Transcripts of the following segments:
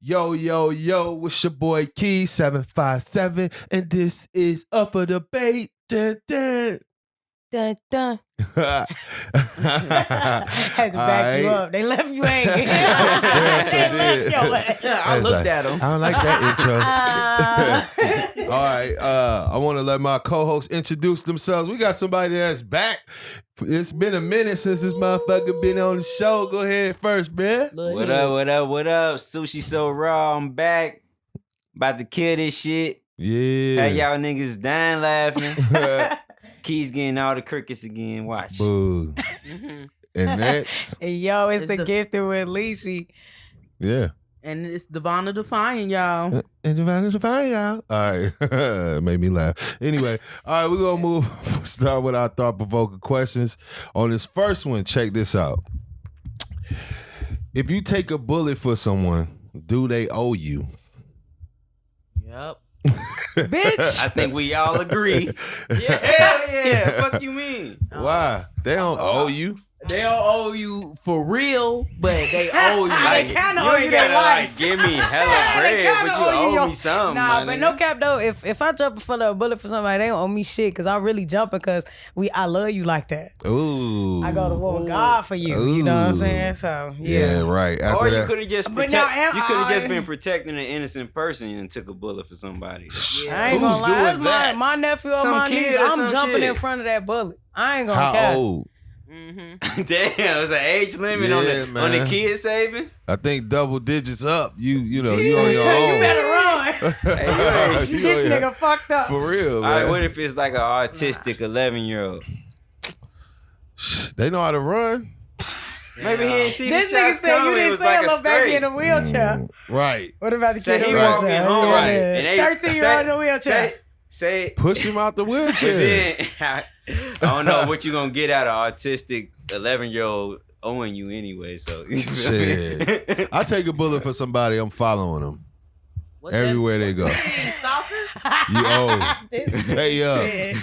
Yo, yo, yo, it's your boy Key 757, and this is Up for Debate. Dun, dun. Dun, dun. Had to back you up. They left you hanging. They left your ass. I looked at them. I don't like that intro. All right, I want to let my co-hosts introduce themselves. We got somebody that's back. It's been a minute since this motherfucker been on the show. Go ahead first, man. What up? Sushi so raw. I'm back. About to kill this shit. Yeah. Had y'all niggas dying laughing. Keys getting all the crickets again. Watch. Boo. And next. Yo, it's the gifted with Leashy. Yeah. And it's Devonna Defying, y'all. And Devonna Defying, y'all. All right. Made me laugh. Anyway, all right, we're going to start with our thought-provoking questions. On this first one, check this out. If you take a bullet for someone, do they owe you? Yep. Bitch. I think we all agree. Yeah. Hell yeah. Fuck you mean? Why? They don't owe you. They don't owe you for real, but they owe you. They kind of owe you their life. Like, give me hella bread, but you owe me something. Nah, but no cap though. If I jump for a bullet for somebody, they don't owe me shit because I'm really jumping because I love you like that. Ooh. I go to war with God for you. Ooh. You know what I'm saying? So Yeah, right. After Or you that, could have just But now, you could have just been protecting an innocent person and took a bullet for somebody. I ain't gonna Who's lie. doing That's that? my nephew or Some my kid niece. or I'm some jumping shit. in front of that bullet. I ain't gonna how cap. old? Damn, there's an age limit on the man. kid saving. I think double digits up. You know, you on your own. You better run. Hey, you This nigga fucked up. For real, All man. right, what if it's like an autistic 11-year-old? They know how to run. Maybe he didn't see This the nigga shots said you coming. It didn't was say like I a look back straight. in a wheelchair. Right. What about the Say kid he in a walking wheelchair? home, right. and they 13-year-old in a wheelchair. Say Push him out the wheelchair. then I don't know what you gonna get out of autistic 11-year-old owing you anyway. So Shit. I take a bullet for somebody, I'm following them. Everywhere they go. Stop it. You owe. Hey,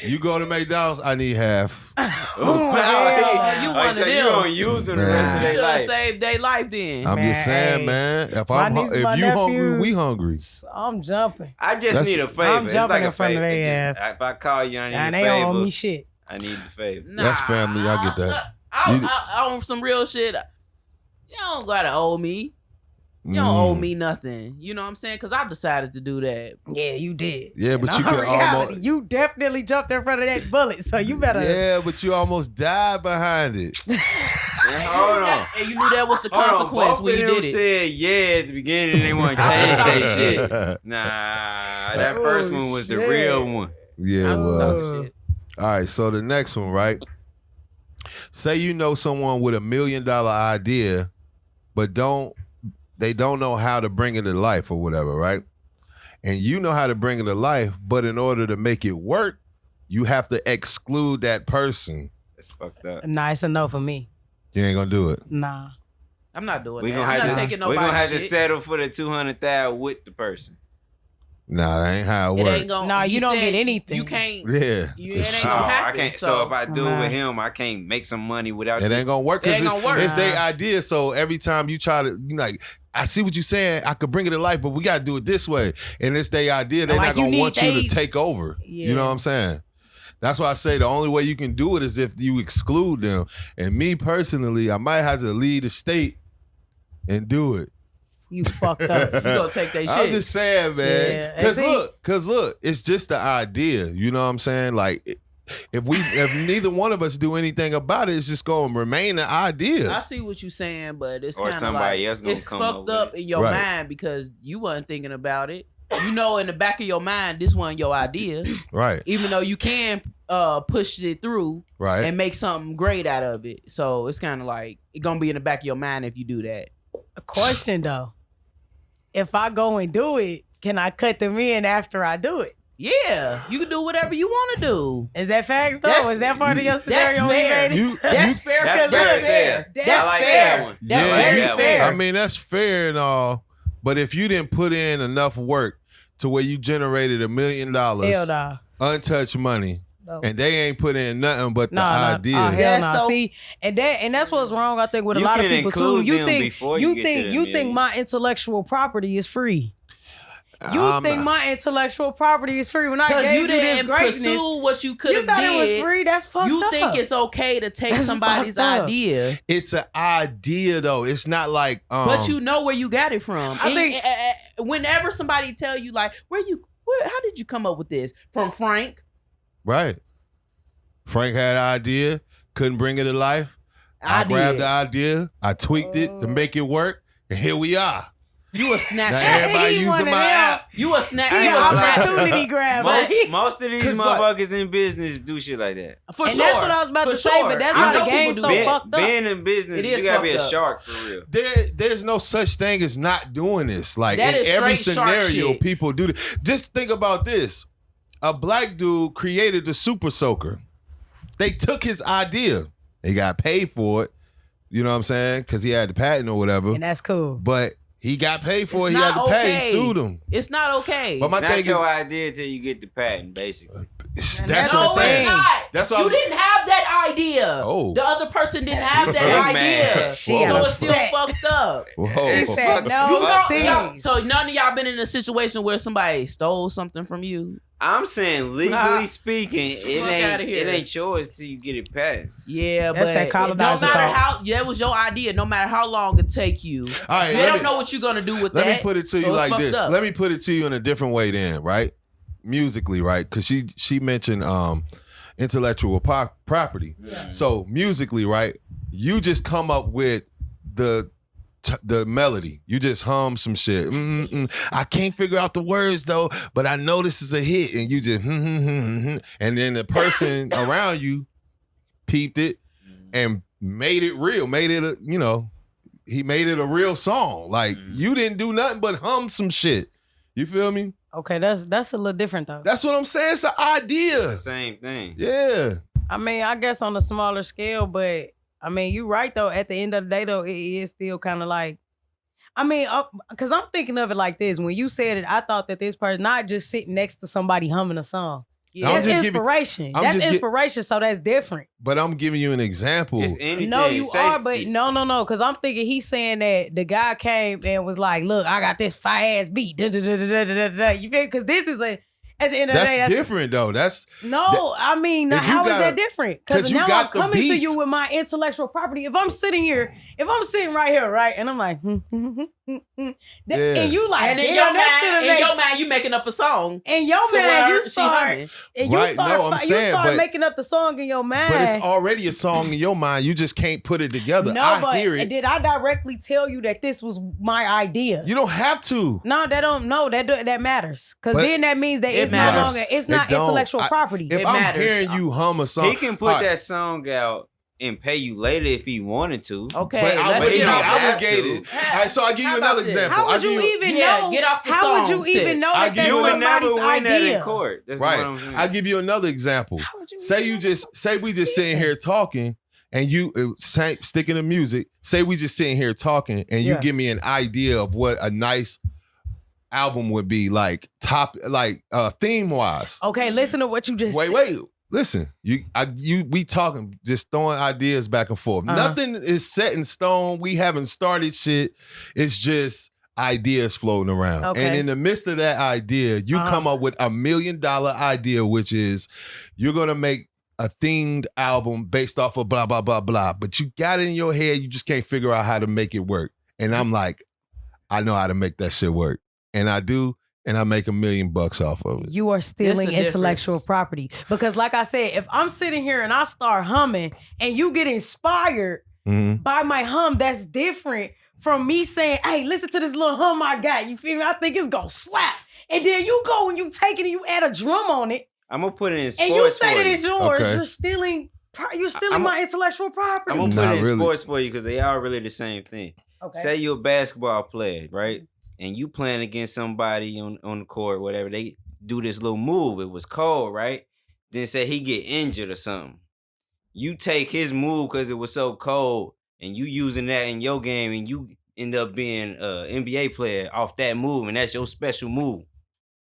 you go to McDonald's, I need half. You one of so you them. gonna use them the rest of You their should have life. saved their life then. I'm just saying, hey. man. If My niece and my you hungry, nephews. we hungry. I'm jumping. I just That's- need a favor. I'm It's jumping like in a front of favor. their It's just- if I call you, I need And a they don't owe favor. me shit. I need the favor. That's family, I get that. I own some real shit. You don't gotta owe me. You don't owe me nothing. You know what I'm saying? Because I decided to do that. Yeah, you did. Yeah, but In you all could reality, almost. You definitely jumped in front of that bullet, so you better. Yeah, but you almost died behind it. Hold on. And you knew that was the Hold on, consequence both when of you them did it. said yeah at the beginning. They want to change that shit. Nah, that first one was the shit. real one. Yeah, it was. Shit. All right, so the next one, right? Say you know someone with $1 million idea, but they don't know how to bring it to life or whatever, right? And you know how to bring it to life, but in order to make it work, you have to exclude that person. That's fucked up. Nah, it's a no for me. You ain't gonna do it. Nah. I'm not doing We that. gonna I'm have not to. taking We nobody's gonna have to shit. settle for the 200,000 with the person. Nah, that ain't how it It works. ain't gonna. Nah, he you don't said get anything. You can't. Yeah, It ain't Oh, gonna I happen. can't. So if I do it Nah. with him, I can't make some money without. it ain't gonna work It ain't because gonna work. it's their idea. So every time you try to, you like, I see what you're saying. I could bring it to life, but we gotta do it this way. And it's their idea. They're Like, not you gonna need want you they- to take over. Yeah. You know what I'm saying? That's why I say the only way you can do it is if you exclude them. And me personally, I might have to lead the state and do it. You fucked up. You gonna take that I'm shit. just saying, man. Yeah, Cause and see- look, it's just the idea. You know what I'm saying? Like, if neither one of us do anything about it, it's just gonna remain an idea. I see what you're saying, but it's Or kind of somebody like else gonna it's come fucked up up with in your Right. mind because you wasn't thinking about it. You know, in the back of your mind, this wasn't your idea. Right, Even though you can push it through right. and make something great out of it. So it's kind of like it gonna be in the back of your mind if you do that. A question though. If I go and do it, can I cut them in after I do it? Yeah, you can do whatever you want to do. Is that facts though? That's- Is that part of your that's scenario? we fair. made it? You- That's fair. That's 'cause fair as hell. That's I like fair. that one. That's Yeah, I like very that one. fair. I mean, that's fair and all, but if you didn't put in enough work to where you generated $1 million Hell nah. untouched money, No. And they ain't put in nothing but the idea. Hell Yeah, no. so- See, and that's what's wrong. I think with a You lot of can people too. include You them think before you get to the you think million. my intellectual property is free. You I'm think not- my intellectual property is free when I Because gave you you this didn't greatness? pursue what you could You have thought did. it was free? That's fucked You up. think it's okay to take That's somebody's fucked up. idea, It's an idea though. It's not like but you know where you got it from. I think- Whenever somebody tell you like, how did you come up with this? From Frank? right. Frank had an idea, couldn't bring it to life. I did. grabbed the idea, I tweaked it to make it work, and here we are. You a Snapchat. Now everybody He using one my of them. app. You a snap. I He ain't an gonna lie. opportunity grabber. Most of these 'Cause like- motherfuckers in business do shit like that. For And sure. that's what I was about For to say, sure. but that's I why know the game's people so do that. fucked up. Being in business, It you is gotta be a fucked up. shark for real. There's no such thing as not doing this. Like That in is every straight shark scenario, shit. people do this. Just think about this. A black dude created the Super Soaker. They took his idea. They got paid for it. You know what I'm saying? Because he had the patent or whatever. And that's cool. But he got paid for It's it. He had not to pay. okay. Sued him. It's not okay. But my Not thing your is, idea till you get the patent, basically. that's that's what no, I'm saying. it's not. That's what you I'm- didn't have that idea. Oh. The other person didn't have that Big idea. man. She Whoa. got So it's still upset. fucked up. Whoa. She said no. You know, see. so none of y'all been in a situation where somebody stole something from you? I'm saying legally Nah. speaking, Fuck it outta ain't here. yours till you get it patent. Yeah, That's but that no colonizer matter thought. how, that was your idea. No matter how long it take you, All right, they let don't me- know what you're gonna do with Let that. me put it to So you it's like fucked this. up. Let me put it to you in a different way then, right? Musically, right? Because she mentioned intellectual property. So musically, right? You just come up with the melody. You just hum some shit. I can't figure out the words though, but I know this is a hit, and you just and then the person around you peeped it and made it real. Made it he made it a real song. Like you didn't do nothing but hum some shit. You feel me? Okay, that's a little different though. That's what I'm saying. It's an idea. It's the same thing. Yeah. I mean, I guess on a smaller scale, but I mean, you're right though. At the end of the day, though, it is still kind of like, I mean, because I'm thinking of it like this. When you said it, I thought that this person not just sitting next to somebody humming a song. Yeah. I'm That's just giving- inspiration. I'm That's just gi- inspiration. So that's different. But I'm giving you an example. It's anything. No, you Say- are, but no. Because I'm thinking he's saying that the guy came and was like, "Look, I got this fire ass beat." You feel? Because this is at the end of the day, That's different though. That's No, I mean, if you how is got- that different? 'cause Because you now I'm got the coming to beat. you with my intellectual property. If I'm sitting right here, right, and I'm like, and you like, And in damn, your that should've mind, made- you making up a song. in your to mind, where you she start, humming. and you Right, start, no, I'm you saying, start but- making up the song in your mind. but it's already a song in your mind. You just can't put it together. no, I but hear it. did I directly tell you that this was my idea? You don't have to. No, that don't. No, that matters. Because But then that means that it it's no matters. longer. It's It not don't. intellectual property. If It I'm matters. hearing you hum a song, He can put all right, that song out and pay you later if he wanted to. Okay, but I let's wouldn't you be get don't off. have obligated. to. All right, so I give you How about another this? example. How I would give you even Yeah, know? get off the How would song you even tip. know I that give that's You would somebody's never win that idea? in court. That's Right. what I'm saying. I'll give you another example. How would you Say even you know just that's say we just sitting here talking and you sticking to music. Say we just sitting here talking and you Yeah. give me an idea of what a nice album would be like theme wise. Okay, listen to what you just said. Wait. Listen, we talking, just throwing ideas back and forth. Uh-huh. Nothing is set in stone. We haven't started shit. It's just ideas floating around. Okay. And in the midst of that idea, you Uh-huh. come up with $1 million idea, which is you're gonna make a themed album based off of blah, blah, blah, blah. But you got it in your head, you just can't figure out how to make it work. And I'm like, I know how to make that shit work. And I do, and I make $1 million off of it. You are stealing There's a intellectual difference. property. Because like I said, if I'm sitting here and I start humming and you get inspired Mhm. by my hum, that's different from me saying, hey, listen to this little hum I got. You feel me? I think it's gonna slap. And then you go and you take it and you add a drum on it I'm gonna put it in and sports you say for that you. it's yours. Okay. You're stealing I'm my intellectual property. I'm gonna Not put it in really. sports for you because they are really the same thing. Okay. Say you're a basketball player, right? And you playing against somebody on the court, whatever. They do this little move. It was cold, right? Then say he get injured or something. You take his move because it was so cold, and you using that in your game, and you end up being an NBA player off that move, and that's your special move.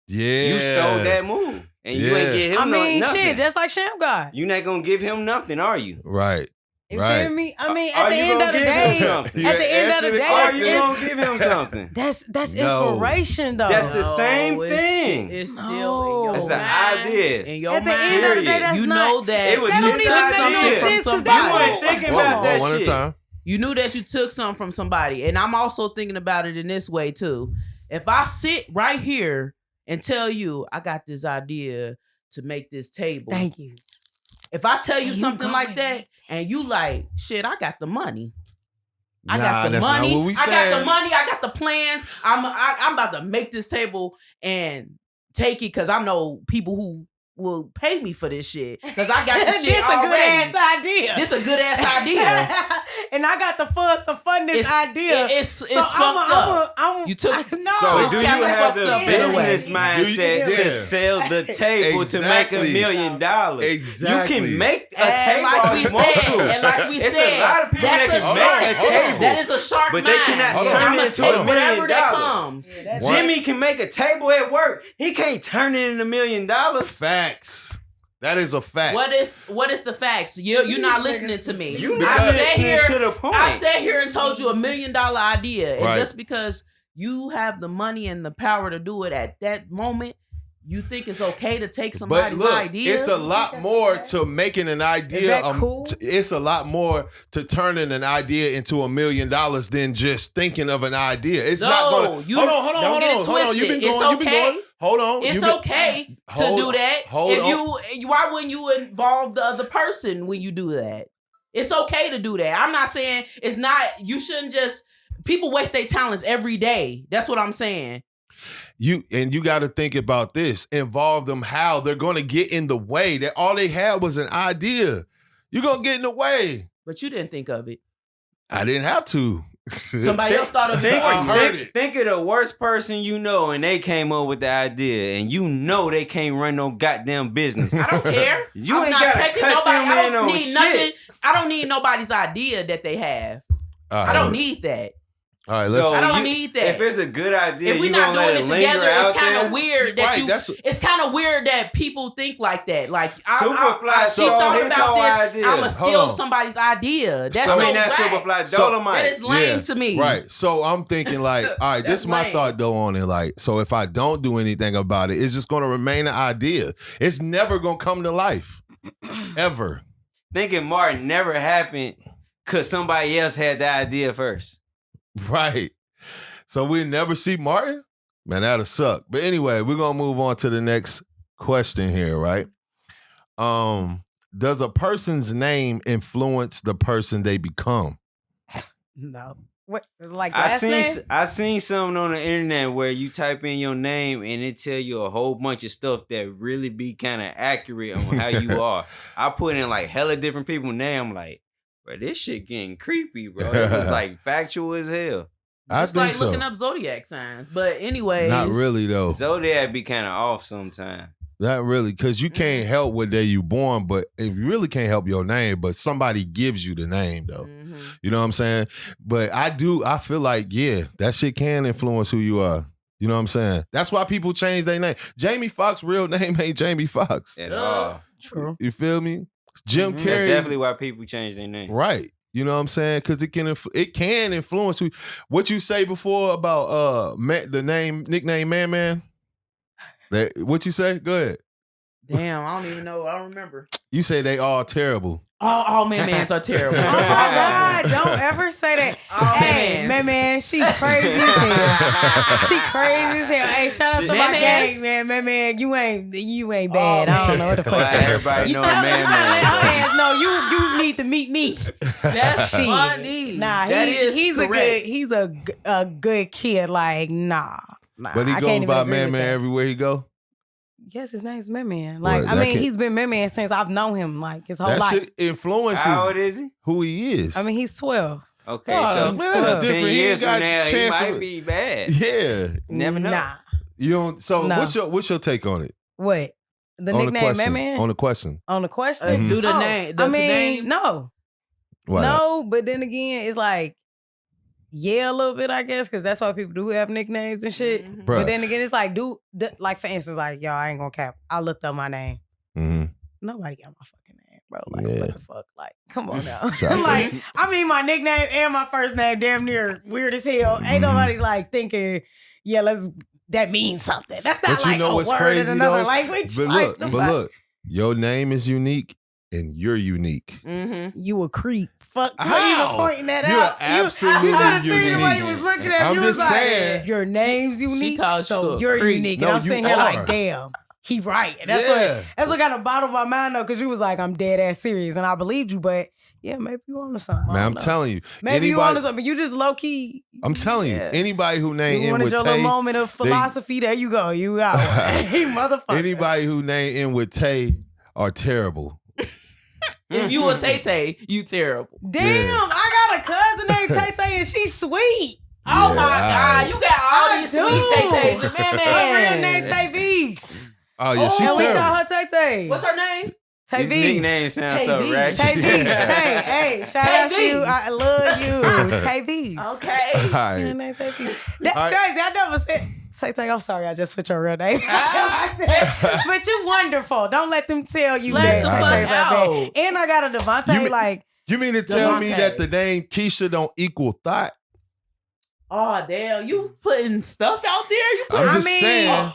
Yeah. You stole that move. and you ain't get him nothing. shit, just like Sham God. You're not gonna give him nothing, are you? Right. You Right. feel me? I mean, Are at the you end gonna of the give him day, something? at the end of the day, Are you that's gonna give him something? that's No. inspiration though. That's the same thing. It's still No. in your It's mind. an idea. In your At the mind, end of the day, period. that's you not, know that It was that you don't took even make no something sense from because that You somebody. weren't thinking Whoa, about that one at a shit. time. You knew that you took something from somebody. And I'm also thinking about it in this way too. If I sit right here and tell you I got this idea to make this table. Thank you. If I tell you And you something go like and that make- and you like, shit, I got the money. I Nah, got the that's money. not what we I got saying. the money. I got the plans. I'm about to make this table and take it because I know people who will pay me for this shit because I got this shit This a good already. ass idea. This a good ass idea. And I got the funds to fund this idea. It's fucked up. I'm, You took- no. So But do you kinda have fucked the up in a way. business mindset Do you- to yeah. sell the table to make Exactly. $1 million? Exactly. You can make a And table like all we you want said, to. and like we It's said, a lot of people that's that a can shark. make a table. That is a shark But they mind. cannot Hold on. turn I'ma it into take $1 whatever million. that comes. Yeah, that's What? Jimmy can make a table at work. He can't turn it into $1 million. Facts. That is a fact. What is the facts? You're not listening to me. You Because- not I sat listening here to the point. I sat here and told you $1 million idea, and Right. just because you have the money and the power to do it at that moment, you think it's okay to take But somebody's look, idea? it's a lot more to making an idea. that cool? It's a lot more to turning an idea into $1 million than just thinking of an idea. It's No, not going. you- Hold don't get it on. You've been twisted. It's going. You've been okay. going. Hold on. It's You've been- okay to Hold- do that. hold If on. why wouldn't you involve the other person when you do that? It's okay to do that. I'm not saying it's not. You shouldn't just. People waste their talents every day. That's what I'm saying. You got to think about this. Involve them how they're going to get in the way. That all they had was an idea. You're going to get in the way. But you didn't think of it. I didn't have to. Somebody else thought of it. Think, I for you. heard think, it. think of the worst person you know, and they came up with the idea, and you know they can't run no goddamn business. I don't care. You I'm ain't not gotta taking cut nobody. them I in don't on need shit. nothing. I don't need nobody's idea that they have. All I right. don't need that. All right, let's. So I don't you- need that. If it's a good idea, If we're you not gonna let doing it linger together, out it's kind there? of weird that Right, you. that's- It's kind of weird that people think like that. Like Superfly she stole thought his about whole this. idea. I'ma Hold steal on. somebody's idea. That's So- I so mean, that whack. Superfly So- Dolomite. That is lame to me. Right. So I'm thinking like, all right, this That's is my lame. thought though on it. Like, so if I don't do anything about it, it's just gonna remain an idea. It's never gonna come to life. Ever. Thinking Martin never happened because somebody else had the idea first. Right. So we never see Martin? Man, that'll suck. But anyway, we're gonna move on to the next question here, right? Does a person's name influence the person they become? No. What? Like I last seen name? I seen something on the internet where you type in your name and it tell you a whole bunch of stuff that really be kind of accurate on how you are. I put in like hella different people's name. I'm like, bro, this shit getting creepy, bro. It was like factual as hell. I It's think like so. looking up zodiac signs. But anyways, Not really though. Zodiac be kind of off sometimes. Not really, because you can't help what day you born, but if you really can't help your name, but somebody gives you the name though. Mhm. You know what I'm saying? But I feel like, yeah, that shit can influence who you are. You know what I'm saying? That's why people change their name. Jamie Foxx's real name ain't Jamie Foxx. At Uh, all. True. You feel me? Jim Mhm. That's Carrey. definitely why people change their name. Right. You know what I'm saying? Because it can influence who. What you say before about the nickname Man Man? What you say? Go ahead. Damn, I don't even know. I don't remember. You say they all terrible. All man-mans are terrible. Oh my God! Don't ever say that. All Hey, man-mans. man, she crazy as hell. She crazy as hell. Hey, shout out to my Man-mans? gang, man. You ain't bad. I don't know what the fuck. Why she- everybody You know tell Man her, Man. her ass, no, you need to meet me. That's Shit. funny. Nah, That is he's correct. a good kid. Like nah. But he I goes can't even by agree Man with Man that. everywhere he go. Yes, his name's Man Man. Like Well, I that mean, can't- he's been Man Man since I've known him. Like his whole That life. shit influences How old is he? who he is. I mean, he's 12. Okay, Oh, so, man, so that's 10 different. He years ain't from got now, he chance might to- be bad. yeah. Never know. Nah. You don't. So No. what's your take on it? What? The On the nickname question. Man Man? On the question. On the question? Do the Oh, name. I The mean, names. no. Why not? No, but then again, it's like, yeah, a little bit, I guess, because that's why people do have nicknames and shit. Mhm. Bruh. But then again, it's like, like for instance, like, yo, I ain't gonna cap. I looked up my name. Mhm. Nobody got my fucking name, bro. Like, Yeah. what the fuck? Like, come on now. So- Like, I mean, my nickname and my first name damn near weird as hell. Ain't nobody like thinking, yeah, that means something. That's not But you like know a what's word crazy, in another though? language. But Like, look, the but fuck? look, your name is unique and you're unique. Mm-hmm. You a creep. Fuck, for How? even pointing that You're out. absolutely you should have seen the way unique. he was looking at me. I'm You was just like, saying. your name's unique, called you so a you're creep. unique. No, And I'm you sitting here are. like, damn, he right. And that's Yeah. what got a bottle of my mind though, because you was like, I'm dead ass serious, and I believed you, but yeah, maybe you on to something. I Man, I'm don't know. telling you. Maybe you on anybody- to something. You just low key. I'm telling you, yeah. anybody who named You in wanted with your little Tay, moment of philosophy. There you go. You got one. Hey, motherfucker. anybody who named in with Tay are terrible. If you a Tay-Tay, you terrible. Damn, Yeah. I got a cousin named Tay Tay, and she's sweet. Oh Yeah, my God, you got all I these do. sweet Tay-Tays and man. Her real name Tay Veeks. Oh yeah, she's And we terrible. call her Tay Tay. What's her name? Tay His Veeks. nickname sounds Tay so Veeks. ratchet. Tay Veeks. Tay. Hey, shout Tay out to you. Veeks. I love you. Tay Veeks. Okay. All Her right. name Tay Veeks. That's All right. crazy. I never said. Tay Tay, I'm sorry. I just put your real name. But you wonderful. Don't let them tell you Let that the Tay fuck Tay's that out. bad. And I got a Devontae, You mean- like, You mean to tell me Devontae. that the name Keisha don't equal thought? Oh damn, you putting stuff out there? You I'm putting just saying.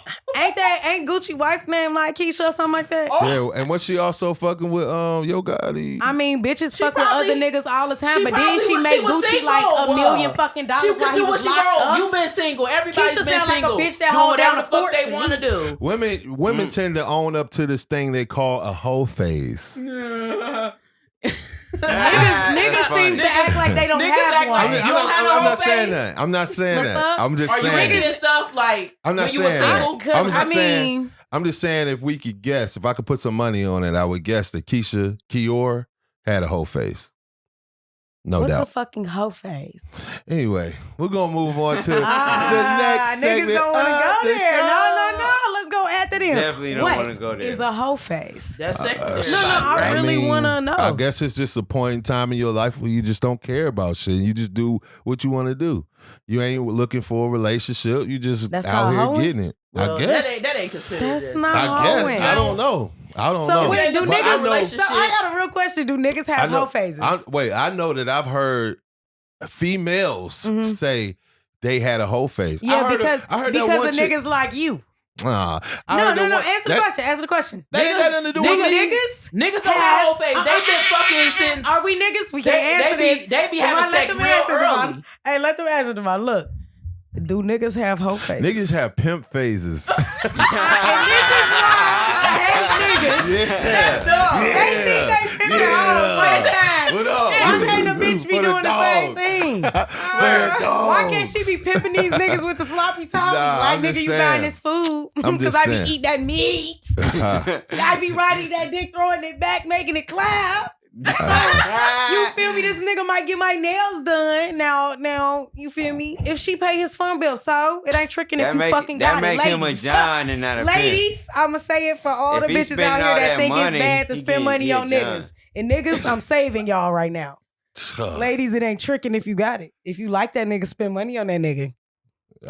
ain't Gucci wife name like Keisha or something like that? Oh. Yeah, and was she also fucking with Yo Gotti? I mean, bitches She fuck with probably- other niggas all the time, she but then probably she was- make she was Gucci single. like $1 million fucking dollars She while could he do what was she locked wrote. up. You been single. Everybody's Keisha been sound like a single. bitch that doing hold whatever down the a fuck fort they to want to me. do. Women tend to own up to this thing they call a hoe phase. Niggas funny. seem to act like they don't Niggas have act one. like- You don't have no I'm not hoe saying phase? that. I'm not saying The that. fuck? I'm just Are you saying. into stuff like I'm not when you were saying that. single? I'm just I saying. mean, I'm just saying if we could guess, if I could put some money on it, I would guess that Kior had a whole face. No what's a doubt. fucking hoe face? Anyway, we're gonna move on to the Ah, next niggas segment. don't want to of go the there. show. No. Let's go after them. Definitely don't What wanna go there. is a hoe face? That's sexy. to No, everybody, I right? really wanna know. I guess it's just a point in time in your life where you just don't care about shit. You just do what you want to do. You ain't looking for a relationship. You just That's out called here hoeing? getting it. Well, I guess. that ain't considered. That's this. not I guess. hoeing. I don't know. I don't So know. wait, do But I niggas? know- So I got a real question. Do niggas I have know- hoe phases? I know that I've heard females Mhm. say they had a whole face. Yeah, I heard because that one of chick- niggas like you. I No. heard that one- Answer the that- question. Answer the question. That ain't got nothing to do with me. Niggas Niggas don't have whole face. They've been fucking since. Are we niggas? We can't answer this. They be Devon, having let sex them real answer, Devon. early. Hey, let them answer to my look. Do niggas have hoe faces? Niggas have pimp phases. I hate niggas. Yeah. They think they pimping hoes all the time. What up? Why can't a bitch be For the doing the same dogs. thing? For the Why can't dogs. she be pimping these niggas with the sloppy talk? Nah, Like, I'm nigga, just you saying. buying this food I'm because just I saying. be eat that meat. I be riding that dick, throwing it back, making it clap. You feel me? This nigga might get my nails done. Now, you feel me? If she pay his phone bill, so it ain't tricking if you fucking got that it. make him a Ladies, John and not a pimp. ladies, I'ma say it for all If the he bitches spending out here all that that think money, it's bad to he spend can money get on John. niggas. And niggas, I'm saving y'all right now. Ladies, it ain't tricking if you got it. If you like that nigga, spend money on that nigga.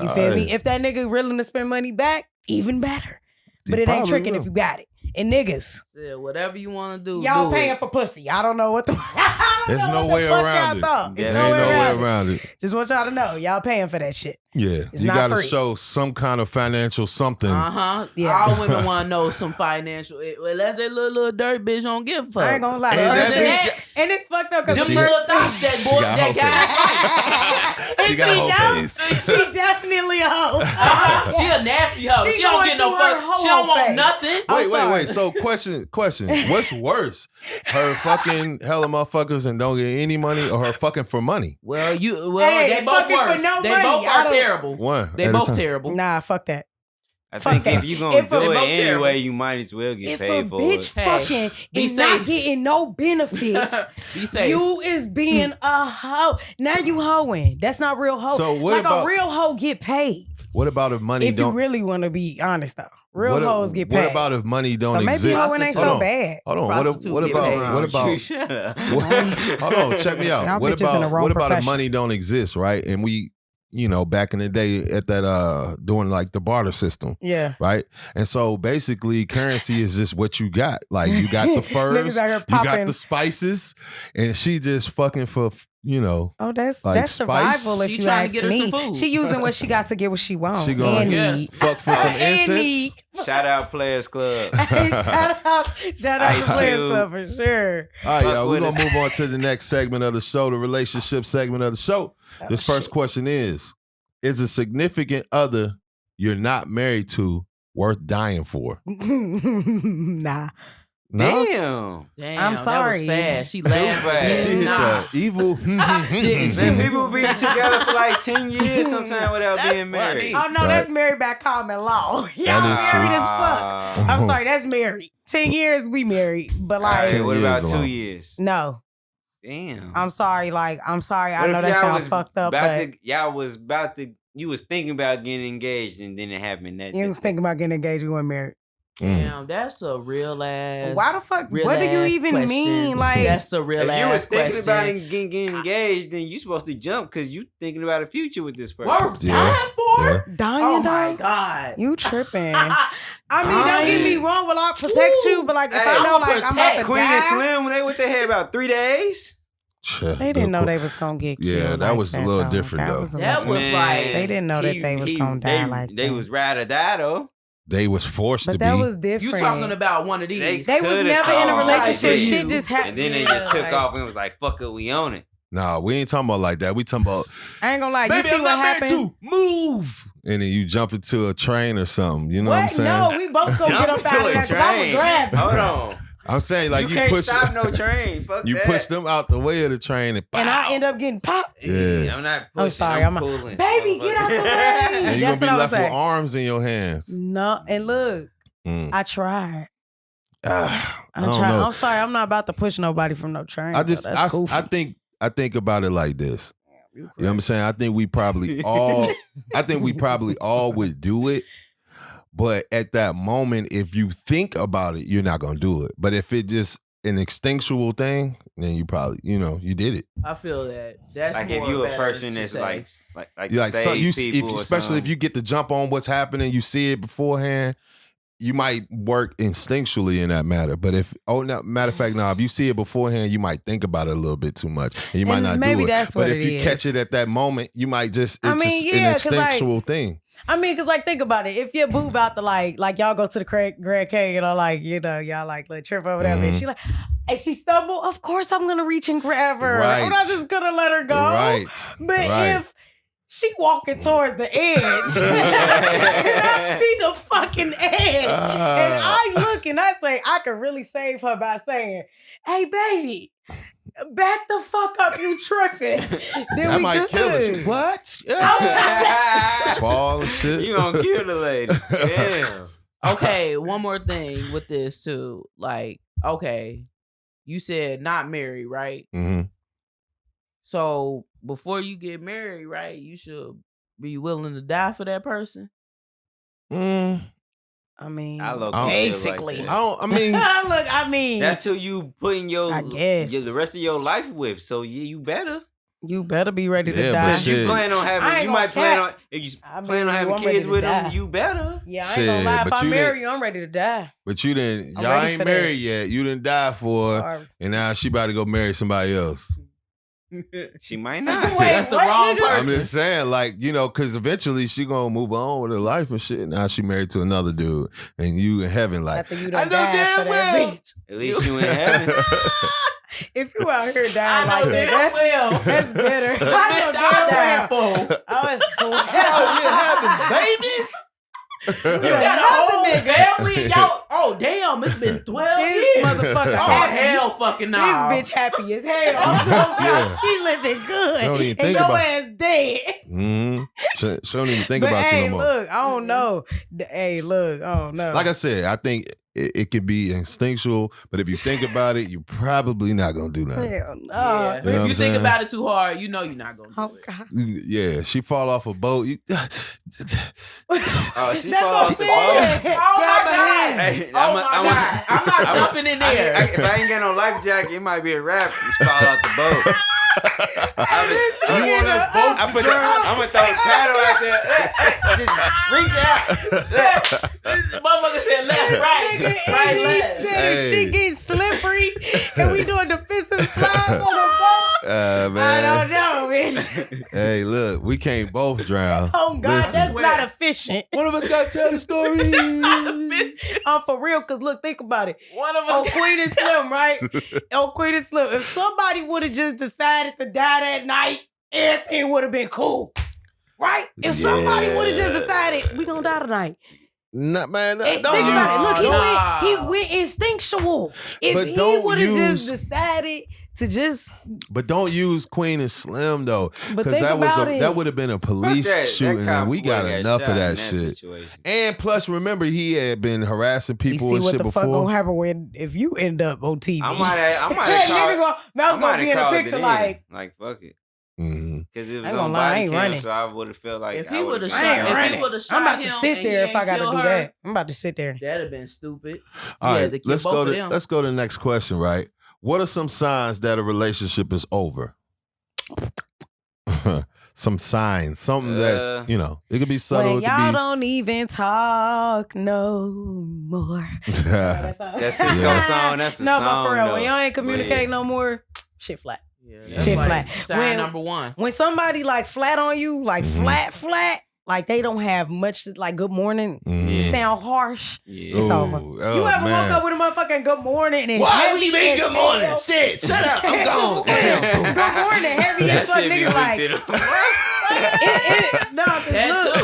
You feel me? If that nigga willing to spend money back, even better. But it ain't tricking if you got it. And niggas, Yeah, whatever you want to do. y'all do paying it. for pussy. I don't know what the I don't There's know no what way the fuck around y'all it. thought. There There's There no ain't way no way around it. around it. Just want y'all to know, y'all paying for that shit. Yeah, It's you not gotta free. show some kind of financial something. Yeah. All women want to know some financial. Unless that little dirt bitch don't give a fuck. I ain't gonna lie. And Other that than bitch that, And it's fucked up because them She- little thoughts that she boy, got that hoe guy. She got a whole don't. face. She definitely a hoe. She a nasty hoe. She She don't going get no through her fuck. hoe She don't want phase. nothing. I'm Wait. sorry. So question. What's worse? Her fucking hella motherfuckers and don't get any money, or her fucking for money? Well, Hey, they both fucking for worse. no They money. both I are don't- terrible. One. They at a both time. terrible. Nah, fuck that. I Fuck think that. if you gonna If a- do They it both anyway, terrible. you might as well get If a paid for bitch it. Hey, fucking be and not safe. getting no benefits, Be safe. you is being a hoe. Now you hoeing. That's not real hoe. So what like about- a real hoe get paid. What about if money If you don't? really want to be honest though, real what, hoes get paid. What about if money don't so maybe exist? hoeing ain't Hold so on. bad. Hold on. Prostitute What get about? paid. What about? Shut up. Hold on. Check me out. Y'all What bitches in the about? wrong What about if profession. money don't exist, right? And we, back in the day at that doing like the barter system. Yeah. Right. And so basically currency is just what you got. Like you got the furs, Niggas out here you got popping. the spices, and she just fucking for, Oh, that's like that's survival spice. if She you trying ask to get her me. some food. She using what she got to get what she wants. She going and Yeah. need. fuck for some And incense. need. Shout out Players Club. shout out Ice to Players Cube. Club for sure. All right, Fuck y'all. We're with going to us. move on to the next segment of the show, the relationship segment of the show. This first question is a significant other you're not married to worth dying for? Nah. No? Damn. Damn, I'm That sorry. was fast. She Too laughed. fast. She hit Nah. the evil. Man, people be together for like 10 years sometimes without That's being married. funny. Oh no, that's Right. married by common law. Y'all That is married true. as fuck. I'm sorry, that's married. 10 years we married, but All like right, 10 what years about alone. 2 years? no. Damn. I'm sorry. Like I'm sorry. I What know if that y'all sounds was fucked up, about but to, y'all was about to, you was thinking about getting engaged and then it happened that you was thinking about getting engaged. You weren't married. Damn, that's a real ass. Why the fuck? real What do you ass even question. mean? Like That's a real If ass you was thinking question. about getting engaged, then you supposed to jump because you thinking about a future with this person. Worth Yeah. dying for? Yeah. dying, Oh my dog? god. You tripping? I mean, don't get me wrong. Will I protect you? But like, if Hey, I know, I'ma like, I'm about to Queen and die, Slim, when they what they had about 3 days. they didn't know they was gonna get killed. Yeah, that like was a little though. different, though. That was like- They didn't know that they was gonna die like They that. was ride or die though. They was forced But to that be. was different. You talking about one of these? They was Coulda never in a called. relationship. Yeah. Shit just happened. And then they just took off and was like, fuck it, we own it. Nah, we ain't talking about like that. We talking about, I ain't gonna lie. You baby, see I'm what not married happened? to. Move. And then you jump into a train or something. You know what I'm What? saying? No, we both gonna get up Jump out of into there a because I would train. grab. Hold on. I'm saying like you you, can't push stop no train. Fuck you that. push them out the way of the train and, And I pow. end up getting popped. Yeah. I'm not pushing. I'm sorry. I'm I'm pulling. Baby, get out the way. And you're That's gonna be what I left was with saying. arms in your hands. No, and look, Mm. I tried. I I don't tried. know. I'm sorry. I'm not about to push nobody from no train. I just That's goofy. I think about it like this. You know what I'm saying? I think we probably all would do it. But at that moment, if you think about it, you're not gonna do it. But if it just an instinctual thing, then you probably, you did it. I feel that. That's Like more if you a better person to that's say. like You like so save you people or especially if something. you get to jump on what's happening, you see it beforehand. You might work instinctually in that matter, but matter of fact, if you see it beforehand, you might think about it a little bit too much, and you might And not maybe do it. that's But what if it you is. catch it at that moment, you might just I it's mean, just yeah, an 'cause, like, instinctual thing. I mean, cause like think about it. If your boo about to like y'all go to the Grand K, y'all like let trip over there, and she like, and she stumble. Of course, I'm gonna reach and grab her. Right. I'm not just gonna let her go. Right. But Right. if she walking towards the edge, and I see the fucking edge, and I look and I say, I could really save her by saying, "Hey, baby, back the fuck up, you tripping." Then That we might good. kill us. What? Fall and shit. You gonna kill the lady. Damn. Okay, one more thing with this too. Like, okay, you said not married, right? Mhm. So before you get married, right, you should be willing to die for that person. Mm, I mean, I low-key feel like basically. that. I don't. I mean, Look, I mean, That's who you putting I guess. the rest of your life with. So yeah, you better. you better be ready to Yeah, but die. Because you shit. plan on I ain't having, you might gonna plan cap. on if you I plan on mean, having I'm ready kids to with die. them. You better. Yeah, I ain't gonna Shit, lie. If but I you marry didn't- you, I'm ready to die. but you didn't. I'm Y'all ready ain't for that. married yet. You didn't die for, her, Sorry. and now she about to go marry somebody else. She might not. Wait, That's the what, wrong nigga? I'm person. just saying, like, because eventually she gonna move on with her life and shit. Now she married to another dude, and you in heaven, like, After you I done know died damn for that well. bitch. At least you in heaven. If you out here I dying know like that, damn well. that's better. Bitch, I died for. I was so Hell yeah, having babies. You Yeah. got a whole Another family, and y'all. Oh damn, it's been 12 This years. motherfucker Oh happy. hell, fucking no. This bitch happy as hell. I'm so proud. Yeah. She living good. Don't even And think your about- ass dead. Mm-hmm. She don't even think But about hey, you no more. look, I don't know. Hey, look, I don't know. Like I said, I think it could be instinctual, but if you think about it, you're probably not gonna do nothing. Hell no. Yeah. You know what If I'm you think saying? about it too hard, you know you're not gonna do Oh it. God. Yeah, she fall off a boat. You, Oh, she That's fall what off the I'm boat. saying. Oh Grab my her hand. God. Hey, Oh my God. I'm not jumping in there. If I ain't got no life jacket, it might be a rap. You fall off the boat. you want us both I'm to drown? gonna throw a paddle out there. Hey, just reach out. This motherfucker said left, right, Nigga, right, and he left. said if she Hey. gets slippery and we do a defensive slide on the boat, I Man. don't know, bitch. Hey, look, we can't both drown. Oh God, Listen. that's not efficient. One of us got to tell the story. For real, cause look, think about it. One of On us. Queen and Slim, right? On Queen and Slim. If somebody would have just decided to die that night, everything would have been cool. Right? If somebody would have just decided, we gonna die tonight. Nah, man, Think don't use- about it. Look, Nah. he went instinctual. If But he don't would have use- just decided to just But don't use Queen and Slim though, But because think that was about it. that would have been a police shooting, and we got enough of that shit. Situation. And plus, remember he had been harassing you people see and what shit the fuck before. gonna happen when if you end up on TV. I might have That called. gonna be in the picture like fuck it. Mhm. Because it I was ain't on gonna lie, I body ain't cam, running. so I would have felt like If he would have I ain't shot, running. if he would have shot I'm about to him sit and there he if I ain't gotta kill do her, that. I'm about to sit there. That'd have been stupid. All Yeah, right, to kill let's both go of to them. let's go to the next question. Right, what are some signs that a relationship is over? Some signs, something that's it could be subtle. When It y'all could don't even talk no more. be. That's Cisco song. That's the no, song. but for real, though. when y'all ain't But communicating no more, shit flat. Yeah, that's Shit like flat. Sign When- number one. When somebody like flat on you, like Mhm. flat, like they don't have much like good morning, Mhm. Yeah. sound harsh. Yeah. It's Ooh, over. oh, You ever man. woke up with a motherfucking good morning and it's Why heavy we make as good morning? hell? Shit, shut up. I'm gone. Good morning, heavy That as fuck. shit be Niggas like, wicked. no, 'cause That look,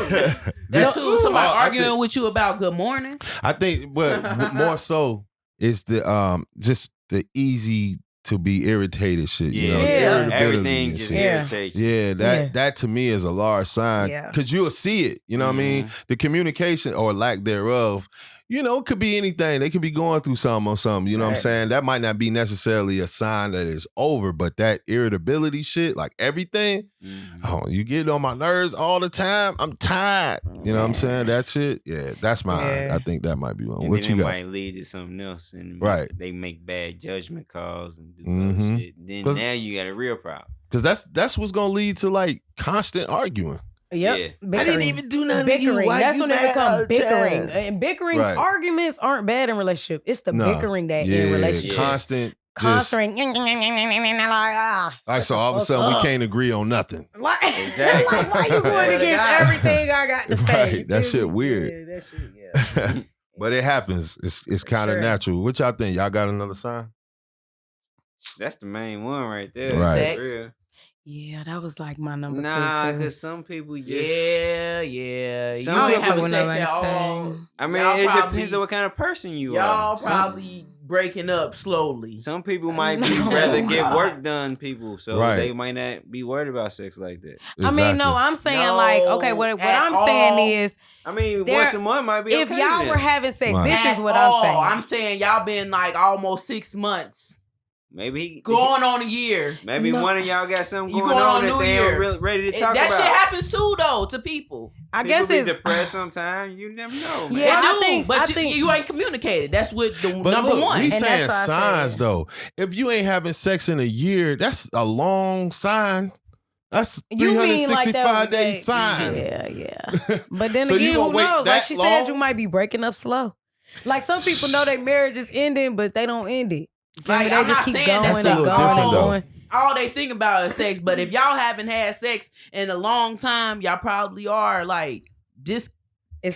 too. That's too. Somebody I arguing think- with you about good morning. I think, but more so is the just the easy to be irritated shit. You know, the Yeah. irritability Everything and just shit. Yeah. irritates you. Yeah, Yeah. that to me is a large sign Yeah. because you'll see it. You know what I mean? The communication or lack thereof. It could be anything. They could be going through something or something. You know what I'm Right. saying? That might not be necessarily a sign that it's over, but that irritability shit, like everything, you get on my nerves all the time. I'm tired. You know what I'm saying? That shit, yeah, that's mine. Yeah. I think that might be one. And What then you it got? might lead to something else, and Right. they make bad judgment calls and do Mhm. other shit. Then 'Cause- now you got a real problem. Because that's what's gonna lead to like constant arguing. yep. Yeah. Bickering. do Bickering. That's when it becomes bickering. And bickering Right. arguments aren't bad in relationship. It's the No. bickering that Yeah, in relationship. constant. Constant. Like so, all of a sudden we can't agree on nothing. Like, Exactly. like, why you going against God. everything I got to say? Right, that shit weird. Yeah, that shit, yeah. But it happens. It's kind of Sure. natural. What y'all think? Y'all got another sign? That's the main one right there. Right. For Sex. real. Yeah, that was like my number Nah, two. too. because some people just. Yeah. Some You ain't people having with sex nobody at all. saying. I mean, Y'all it probably- depends on what kind of person you Y'all are. probably breaking up slowly. Some people might be No. rather get work done, people, so Right. they might not be worried about sex like that. I mean, no, I'm saying like, okay, what at I'm saying all. is, I mean, There- once a month might be if okay y'all then. were having sex, Right. this At is what all. I'm saying. I'm saying y'all been like almost 6 months, maybe he, going on a year. maybe No. one of y'all got something You going going on on that New they Year. ain't really ready to That talk about. shit happens too, though, to people. I People guess be it's depressed sometimes. You never know, man. Yeah, They I do, think- but I you, think- you ain't communicated. That's what the But number look, one. we And saying that's why I signs said- though. If you ain't having sex in a year, that's a long sign. That's You mean like 365 that? day sign. Yeah. But then So you again, gonna who wait knows? Like that she long? said, you might be breaking up slow. Like some people know their marriage is ending, but they don't end it. You feel me? Like, They I'm just not keep saying going that's and a little going different, and though. going. All they think about is sex. But if y'all haven't had sex in a long time, y'all probably are like It's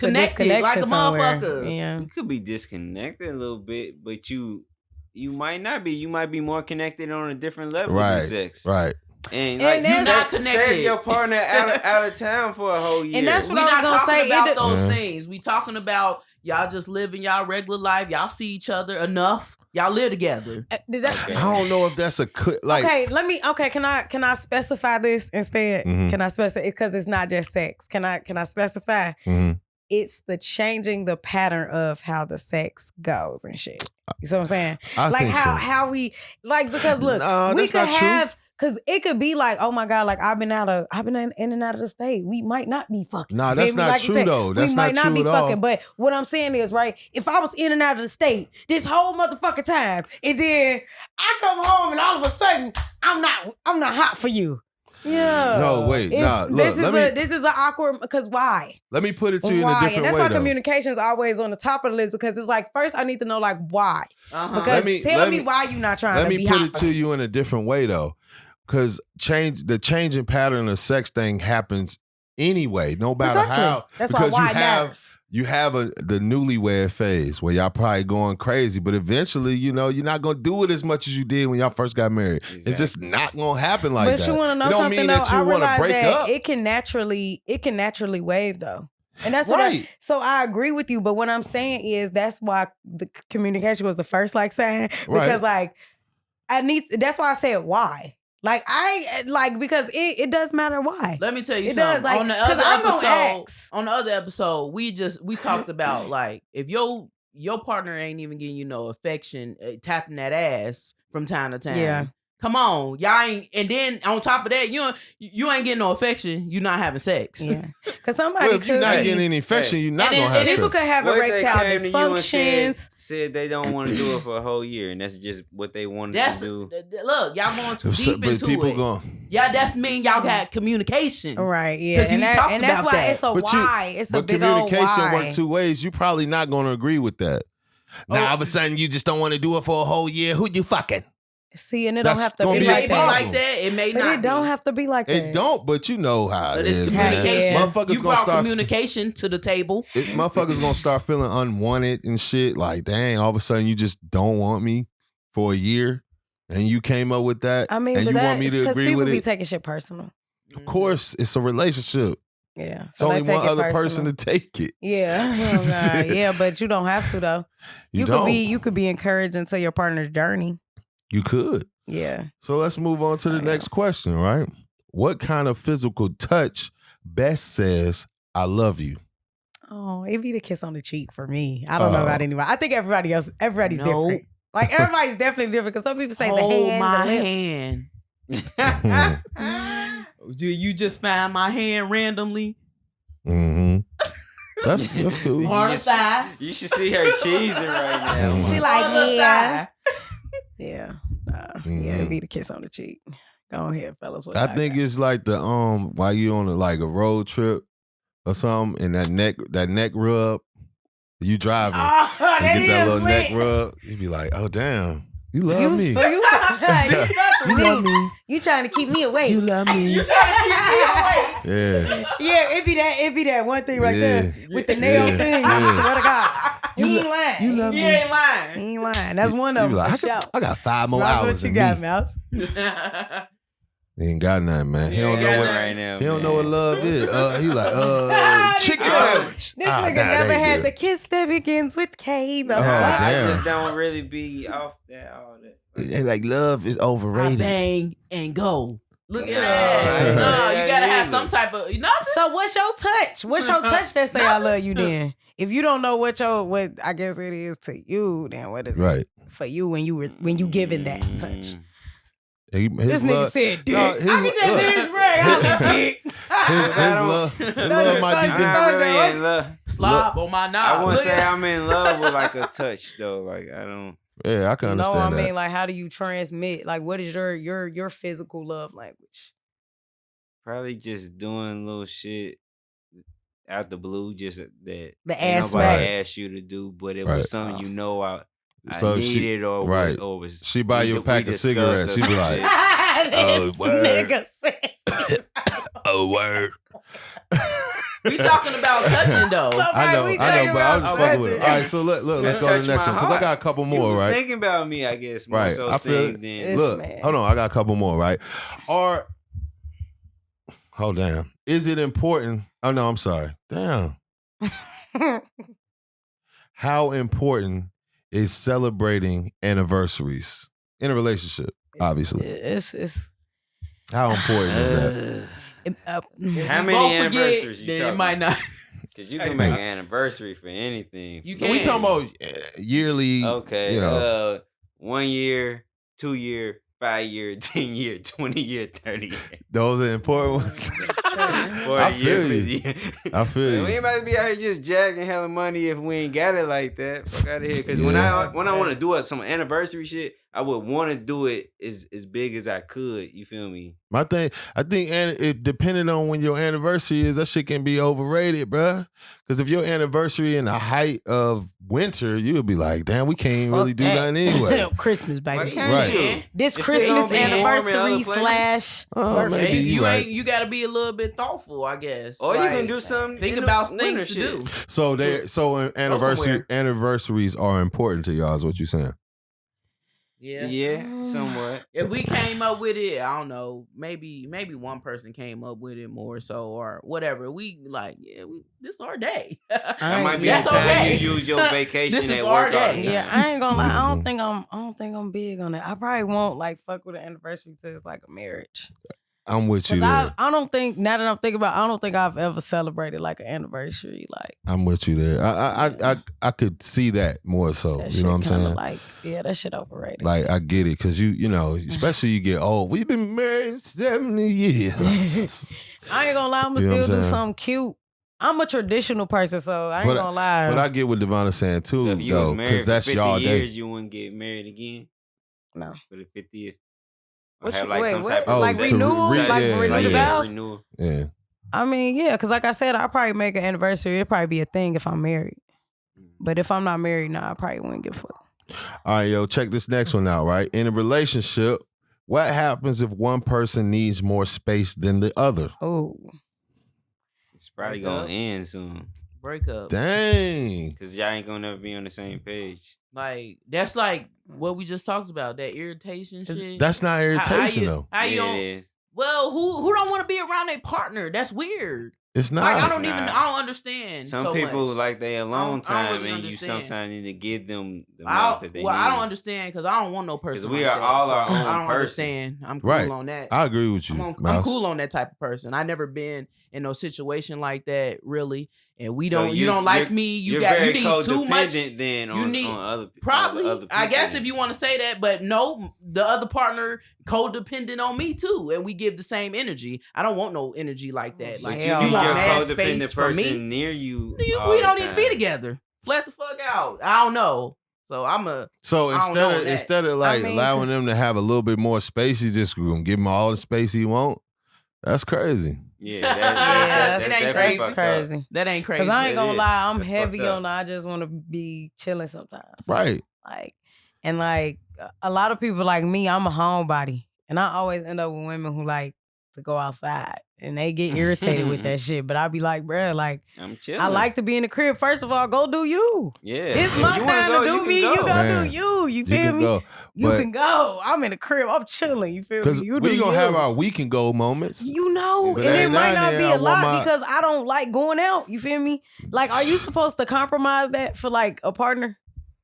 a Connected, disconnection like a somewhere. motherfucker. Yeah. You could be disconnected a little bit, but you might not be. You might be more connected on a different level Right. than sex. Right. And, And like, that's- you Not save connected. your partner out of town for a whole year. And that's we what I not was gonna talking say. about It- those Yeah. things. We talking about y'all just living y'all regular life. Y'all see each other enough. Y'all live together. Did that- Okay. I don't know if that's a like. okay, can I specify this instead? Mhm. Can I specify because it's not just sex. Can I specify? Mhm. it's the changing the pattern of how the sex goes and shit. You see what I'm saying? I Like think how we like because look, No, we that's could not true. have because it could be like, oh my God, like I've been in and out of the state. We might not be fucking. Nah, You that's feel me? not Like you true, said, though. That's we not might not true be at all. fucking. But what I'm saying is, right, if I was in and out of the state this whole motherfucking time, and then I come home and all of a sudden I'm not hot for you. Yeah. No, wait, nah, look, this let is an awkward because why? Let me put it to you in a Why? different And that's way, why though. communication is always on the top of the list because it's like first I need to know like why. Uh-huh. Because Let tell me me- why you not trying Let to me be put hot it for to me. you in a different way, though. Because the changing pattern of sex thing happens anyway, no matter Exactly. how. That's why because it matters. you have the newlywed phase where y'all probably going crazy, but eventually, you're not gonna do it as much as you did when y'all first got married. Exactly. It's just not gonna happen like But that. you want to know it don't something mean though? that you I want to realize break that up. it can naturally wave though. And that's what Right. so I agree with you, but what I'm saying is that's why the communication was the first like saying because like that's why I said why. Like because it does matter why. Let me tell you It something. does, like, on the 'cause other I'm gonna episode, ask. we talked about like if your partner ain't even giving you no affection, tapping that ass from time to time. Yeah. Come on, y'all ain't. And then on top of that, you ain't getting no affection. You not having sex. Yeah. Because somebody Well, if you're could not be, getting any infection, you're not and gonna have people sex. could have What if they erectile came to you and dysfunctions. said they don't want to do it for a whole year, and that's just what they wanted That's to do. look, y'all going too So- deep but into people it. going. Yeah, that's mean y'all got communication. Right, yeah. 'Cause you And, talked and that's about why that. it's a But why. It's a But big old communication why. works two ways. You probably not going to agree with that. Now, all of a sudden, you just don't want to do it for a whole year. Who you fucking? See, and it That's don't have to gonna be It be may like be a that. like problem. that. It may But not. it don't be. have to be like that. It don't, but you know how But it it's is, man. communication. Motherfuckers You gonna brought start. communication to the table. Motherfuckers gonna start feeling unwanted and shit. Like, dang, all of a sudden you just don't want me for a year, and you came up with that. I mean, and but you that want me to because agree people with be it. taking shit personal. Of course, it's a relationship. Yeah. It's only one other person to take it. Yeah. Oh, God. Yeah, but you don't have to though. You could be encouraged into your partner's journey. You could. Yeah. So let's move on to the next question, right? What kind of physical touch best says "I love you"? Oh, it'd be the kiss on the cheek for me. I don't know about anybody. I think everybody's No. different. Like everybody's definitely different because some people say the Hold hand, my the lips. hand. Do you just find my hand randomly? Mm-hmm. That's cool. On the thigh. You should see her cheesing right now. Mhm. She like, On the yeah. thigh. Yeah. Mhm. It'd be the kiss on the cheek. Go ahead, fellas. What I y'all think got? it's like the while you on a road trip or something, and that neck rub, you driving, Oh, you that get that is little neck lit. rub, you be like, oh damn, you love me, You you love me, You trying to keep me awake. you love me, You trying to keep me awake. yeah. Yeah, it be that one thing right there Yeah. with the nail Yeah. thing. Yeah. I swear to God. You He lo- ain't lying. you love He me. ain't lying. He ain't lying. That's one You of be them like, for sure. I got 5 more Mouse, hours what you in got, me. Mouse? He ain't got nothing, man. He don't know Yeah, what right now, he don't know what man. love is. He like This chicken nigga- sandwich. This Ah, nigga nah, never that ain't had good. the kiss that begins with K. The Oh, fuck? I damn. just don't really be off that all that. And, like love is I overrated. bang and go. Look at No, that. I ain't No, say you that gotta have neither. some type of So what's your touch? What's your touch that say I love you then? If you don't know what I guess it is to you, then what is it Right. for you when you given that touch? His This nigga love, said dick. No, his I can just look. hear his brain. I was dick. his love might I'm be not really in love. slob on my knob. I wouldn't Look say at- I'm in love with like a touch though. Like I don't. Yeah, I can No, understand I that. mean, like, how do you transmit? Like, what is your physical love language? Probably just doing little shit out the blue, just that The ain't ass nobody smack. asked you to do, but it Right. was something you know I So she- needed or right. was She buy we- you a we pack of discussed cigarettes, or she be some like, shit. Oh, This word. nigga said. oh word. We talking about touching though. I know, we but talking I'm about just fucking with it. touching. All right, so look, let's That go to the touched next my one because I heart. got a couple You more, was right? thinking about me, I guess. More Right. so I feel saying it. than Look, man. hold on, I got a couple more, right? Or, hold damn, is it important? Oh no, I'm sorry. Damn, how important is celebrating anniversaries in a relationship? Obviously, it's how important is that? How We many both anniversaries forget, you then talking it might not. Cause you can make an anniversary for anything. You So we talking about yearly. Okay. You know. 1 year, 2 year, 5 year, 10 year, 20 year, 30 year. Those are important ones. 40 I feel year, you. 50 year. I feel We you. ain't about to be out here just jacking hella money if we ain't got it like that. Fuck out of here. Cause when I want to do some anniversary shit, I would want to do it as big as I could. You feel me? My thing, I think, and it depending on when your anniversary is, that shit can be overrated, bruh. Because if your anniversary in the height of winter, you'll be like, damn, we can't really do nothing anyway. Christmas, baby. Why can't Right. you? This It's still Christmas gonna be warm in other anniversary places. / Oh, birthday. maybe you right. ain't. You got to be a little bit thoughtful, I guess. Or you Like, can do something. Think in the about winter things to shit. do. So somewhere. anniversaries are important to y'all, is what you saying? Yeah. Yeah, somewhat. If we came up with it, I don't know. Maybe one person came up with it more so, or whatever. We like, this is our day. That might be the That's time okay. you use your vacation This is at our work all the day. time. Yeah, I ain't gonna lie. I Mhm. don't think I'm big on it. I probably won't like fuck with an anniversary till it's like a marriage. I'm with you 'Cause there. I don't think, now that I'm thinking about it, I don't think I've ever celebrated like an anniversary. Like I'm with you there. I could see that more so. that You shit know what I'm kinda saying? like, yeah, that shit overrated. Like I get it, cause you know, especially you get old. We've been married 70 years. I ain't gonna lie, I'm You know gonna what still I'm do saying? something cute. I'm a traditional person, so I ain't But- gonna lie. But I get what Devon is saying too, So if you though, was married because for that's 50 y'all years, day. you wouldn't get married again No. for the 50th? Or What have you- like wait, some what? type Oh, of Like to renewal? re- Like yeah, renew the yeah. vows? renewal. Yeah. I mean, yeah, because like I said, I'll probably make an anniversary. It'd probably be a thing if I'm married. But if I'm not married, nah, I probably wouldn't give a fuck. All right, yo, check this next one out, right? In a relationship, what happens if one person needs more space than the other? Oh, It's probably Break gonna up. end soon. Break up. Dang. Because y'all ain't gonna never be on the same page. Like that's like what we just talked about. That irritation shit. That's not irritation, though. How you Yeah, don't, it is. well, who don't want to be around their partner? That's weird. It's not. Like I It's don't even. not. I don't understand. Some so people much. like they alone I don't time, really and you understand. sometimes need to give them the I amount that they need. I don't understand because I don't want no person. we like are that, all so our own I don't person. understand. I'm cool Right. on that. I agree with you. I'm Mouse. cool on that type of person. I never been in no situation like that really, and we So don't. You don't like you're- me. You You're got. very You need too much. codependent then you on, need- on other Probably, other I guess people. if you want to say that, but no, the other partner codependent on me too, and we give the same energy. I don't want no energy like that. But Like you Hell need you no. want your mad space codependent for me. person near you. We all the don't need to be time. together. Flat the fuck out. I don't know. So I'm a. So I don't know that. instead of like I mean, allowing them to have a little bit more space, you just gonna give them all the space he want. That's crazy. Yeah, Yeah, that's it ain't definitely crazy. fucked up. crazy. That ain't crazy. Cause I ain't That gonna is. lie, I'm That's heavy fucked up. on. I just want to be chilling sometimes. Right. Like, and like a lot of people like me, I'm a homebody, and I always end up with women who like to go outside, and they get irritated with that shit. But I be like, bruh, like I'm chilling. I like to be in the crib. First of all, go do you. Yeah, It's If my you wanna time go, to do you me. can You go. go Man, do you. You You feel can me? go. You But- can go. I'm in the crib. I'm chilling. You feel Because me? You we do gonna you. have our we can go moments. You know, But and it every might now and not be then, a I want lot my- because I don't like going out. You feel me? Like, are you supposed to compromise that for like a partner?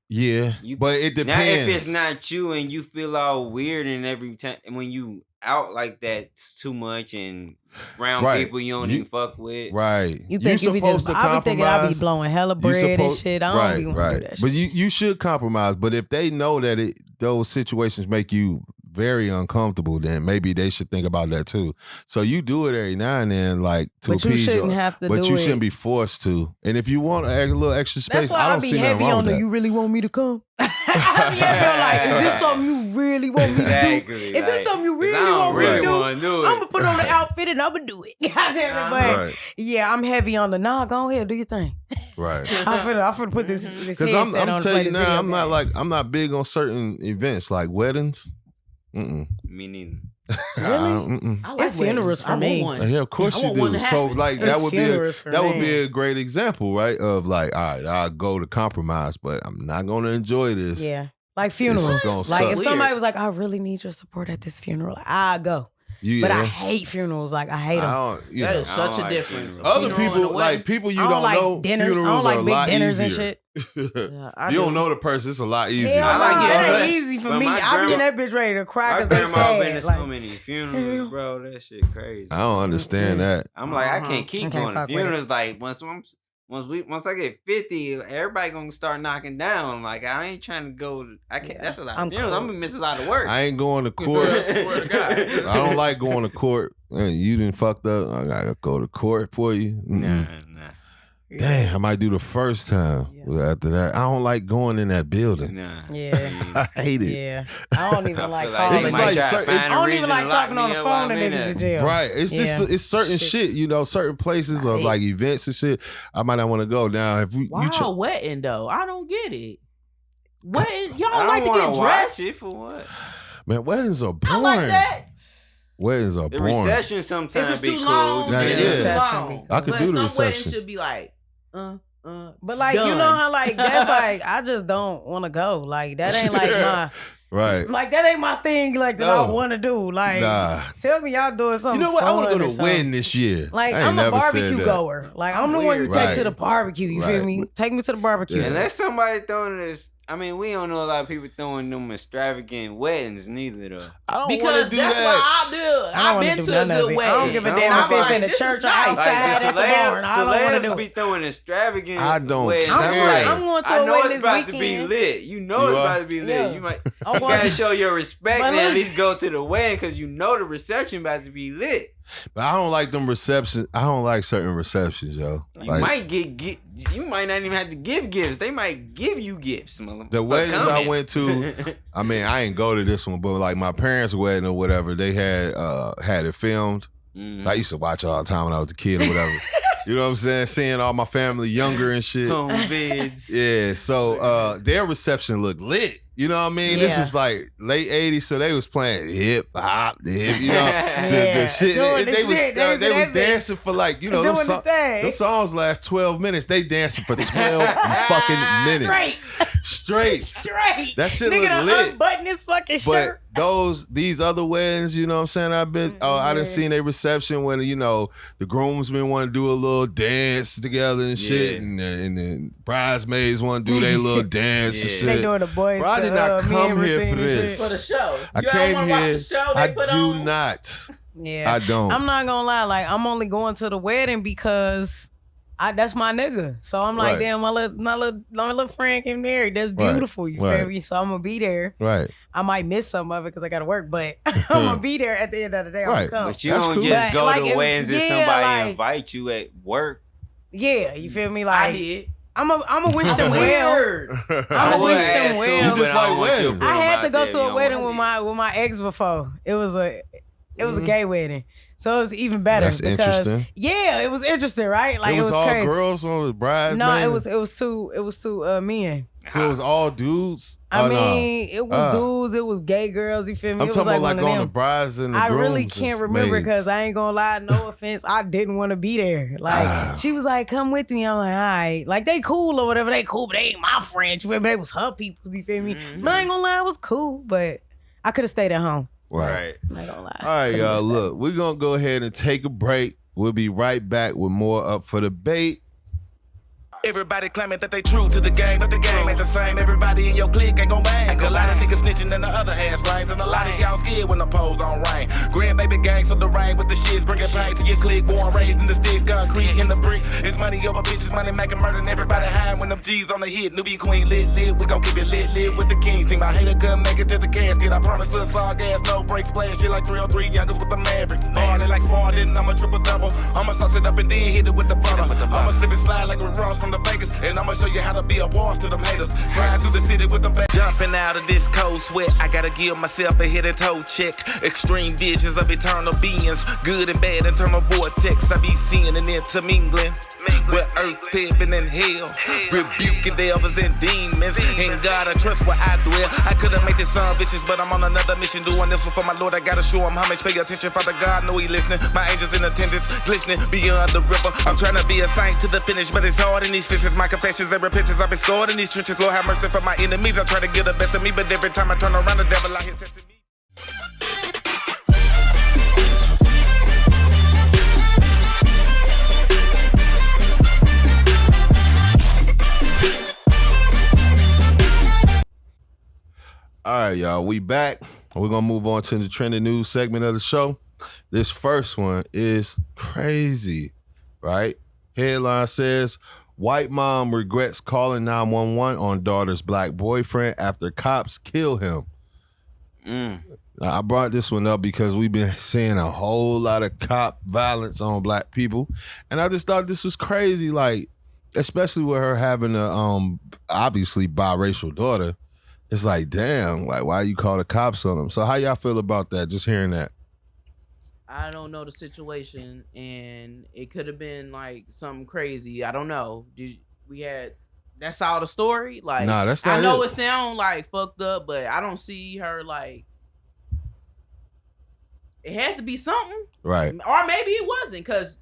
Yeah. But it depends. Now, if it's not you and you feel all weird and every time when you out like that's too much and around Right. people you don't You- even fuck with. Right. You think you be supposed just? to I be thinking I be compromise. blowing hella You bread and supposed- shit. I don't be want to do that shit. But you should compromise. But if they know that those situations make you very uncomfortable, then maybe they should think about that too. So you do it every now and then, like to But you appease shouldn't your, have to but do you it. shouldn't be forced to. And if you want a little extra space, That's why I I don't be see nothing heavy wrong on with the. that. You really want me to come? I be heavy on like, is this something you really want me to do? Exactly. If this something you 'cause really I don't want me really to do, want to do it. I'm gonna put on the outfit and I'm gonna do it. God damn it, but Right. yeah, I'm heavy on the. Nah, go ahead, do your thing. Right. I'm finna put this. Because I'm telling you now, I'm not big on certain events like weddings. Mm-mm. Me neither. Really? Mm-mm. I like It's funerals weddings. for I want me. one. Yeah, of course I you want one do. to So happen. like It's that would funerals for be me. a great example, right? Of like, all right, I'll go to compromise, but I'm not gonna enjoy this. Yeah, like This funerals. is gonna Like suck. if somebody Weird. was like, "I really need your support at this funeral," I go. You, But yeah. I hate funerals. Like I hate them. I don't, you That know. is I don't such a like difference. funerals. Other Funeral and a people, like wedding. people you I don't don't like know, dinners. I funerals don't like are a big lot dinners and easier. Yeah, I You do. don't know the person, it's a lot easier. Hell I no, like it it, ain't but- easy for but me. my I be grandma- in that bitch ready to cry My because they grandma been to sad. so Like, many funerals, bro. That shit crazy. I don't understand that. I'm like, I Uh-huh. can't keep I can't going to fuck with it. funerals. Like once I'm Once I get 50, everybody gonna start knocking down. Like I ain't trying to go. I can't. Yeah, That's a lot. I'm I'm gonna miss a lot of work. I ain't going to court. I swear to God. I don't like going to court. Man, you done fucked up. I gotta go to court for you. Nah. Damn, I might do the first time. Yeah. After that, I don't like going in that building. Nah. Yeah. I hate it. Yeah. I don't even I like feel calling. It's they might like try to certain- find it's- a I don't reason even to like lock talking me on the up phone while to I'm in niggas there. in jail. Right. It's Yeah. just it's certain shit, certain places or like events and shit. I might not want to go. Now if you Wow, wedding though. I don't get it. Wedding, y'all I like don't to want get to dressed. watch it for what? man, weddings are I boring. like that. Weddings are The boring. reception If sometimes it's be too cool. long, Nah, then yeah. it's too Reception long. be cool. I could But do the some reception. weddings should be like, But like you done. know how like that's like I just don't want to go. Like that ain't like my Right. like that ain't my thing. Like that I No. want to do. Like Nah. tell me y'all doing You something. know what? I want to fun go or to a something. wedding this year. Like I ain't I'm a never said barbecue that. goer. Like I'm the I'm one you weird. take Right. to the barbecue. You feel Right. me? Take me to the barbecue. Yeah. Unless somebody throwing this, I mean, we don't know a lot of people throwing them extravagant weddings neither though. I don't want because to do that's that. what I do. I don't I've wanna been do to a none of good it. wedding. I don't give a Some damn of if it's them- in the This is church or nice. outside Like at the barn. I don't want to do celebs be it. throwing extravagant I don't weddings. care. I'm going to I a know wedding it's this about to be weekend. lit. You know You it's are? about to be lit. Yeah. You might I'm you going gotta to- show your respect But and at look- least go to the wedding because you know the reception about to be lit. But I don't like them receptions. I don't like certain receptions, yo. You might you might not even have to give gifts. They might give you gifts, motherfucker. the weddings I went to. I mean, I ain't go to this one, but like my parents' wedding or whatever, they had it filmed. I used to watch it all the time when I was a kid or whatever. You know what I'm saying? Seeing all my family younger and shit. Home vids. Yeah, so their reception looked lit. You know what I mean? This Yeah. is like late 80s, so they was playing hip hop, the shit. Doing the shit. They was that bitch. dancing for like, you know, Doing them, the thing. them songs last 12 minutes. They dancing for 12 fucking minutes. Straight. Straight. That shit Nigga look done lit. unbutton his fucking But shirt. these other weddings, you know what I'm saying? I done seen a reception when, you know, the groomsmen want to do a little dance together and shit, and the bridesmaids want to do their little dance and Yeah. shit. They doing the boys. Bro, I did not come men here routine for and this. shit. For the show. I You came don't wanna here. watch the show they I put do on? not. Yeah. I don't. I'm not gonna lie. Like I'm only going to the wedding because that's my nigga. So I'm like, Right. damn, my little friend getting married. That's Right. beautiful. You Right. feel me? So I'm gonna be there. Right. I might miss some of it because I gotta work, but I'm gonna be there at the end of the day. I'm Right. gonna come. But you That's don't cool. just But, go like, to if- weddings if yeah, somebody like- invite you at work. Yeah, you feel me? I Like did. I'm a wish them well. Weird. I'ma would wish them ask well. too, You just but I don't like want you weddings. put I them had out to go there to if you a don't wedding want with my ex before. It was a Mhm. gay wedding. So it was even better. That's because, interesting. Yeah, it was interesting, right? Like it was all crazy. girls on the bridesmaids. No, it was two men. So it was all dudes. I Oh, no. mean, it was dudes, it was gay girls. You feel me? I'm it was talking about like one of on the them. brides and the I really grooms can't and remember maids. because I ain't gonna lie, no offense, I didn't want to be there. Like she was like, "Come with me." I'm like, "All right." Like they cool or whatever. They cool, but they ain't my friends. You feel me? They was her people. You feel me? But I ain't gonna lie, it was cool. But I could have stayed at home. Right. I ain't gonna lie. All right, Coulda y'all. just stayed. Look, we're gonna go ahead and take a break. We'll be right back with more Up for Debate. Everybody claiming that they true to the game, but the game ain't the same. Everybody in your clique ain't gon' bang. A lot of niggas snitching and the other half lanes, and a lot of y'all scared when the poles don't rain. Grandbaby gang, so the rain with the shits, bring it pain to your clique. Born raised in the sticks, concrete in the bricks. It's money over bitches, money making murder, and everybody high when them G's on the hit. Newbie queen lit, we gon' keep it lit with the kings team. I hate a gun, make it to the casket. I promise us all gas, no brakes, playing shit like 303 youngers with the Mavericks. Party like Spartan, I'm a triple double. I'ma sauce it up and then hit it with the butter. I'ma slip and slide like Rick Ross from the Vegas, and I'ma show you how to be a boss to them haters. Slide through the city with them back. Jumping out of this cold sweat, I gotta give myself a hit and toe check. Extreme visions of eternal beings, good and bad internal vortex. I be seeing and intermingling with earth, heaven, and hell. Rebuking devils and demons. In God I trust where I dwell. I could've made this song vicious, but I'm on another mission doing this one for my Lord. I gotta show him homage. Pay attention, Father God, know he listening. My angels in attendance, glistening beyond the river. I'm trying to be a saint to the finish, but it's hard in these fences. My confessions and repentance, I've been scored in these trenches. Lord have mercy for my enemies. I try to get the best of me, but every time I turn around, the devil out here testing me. All right, y'all. We back. We're gonna move on to the trending news segment of the show. This first one is crazy, right? Headline says, White mom regrets calling 911 on daughter's black boyfriend after cops kill him. I brought this one up because we've been seeing a whole lot of cop violence on black people, and I just thought this was crazy. Like, especially with her having a obviously biracial daughter, it's like, damn, like why you call the cops on them? So how y'all feel about that? Just hearing that. I don't know the situation, and it could have been like something crazy. I don't know. That's all the story? Like, Nah, that's not I know it. it sounds like fucked up, but I don't see her like. It had to be something, Right. or maybe it wasn't, because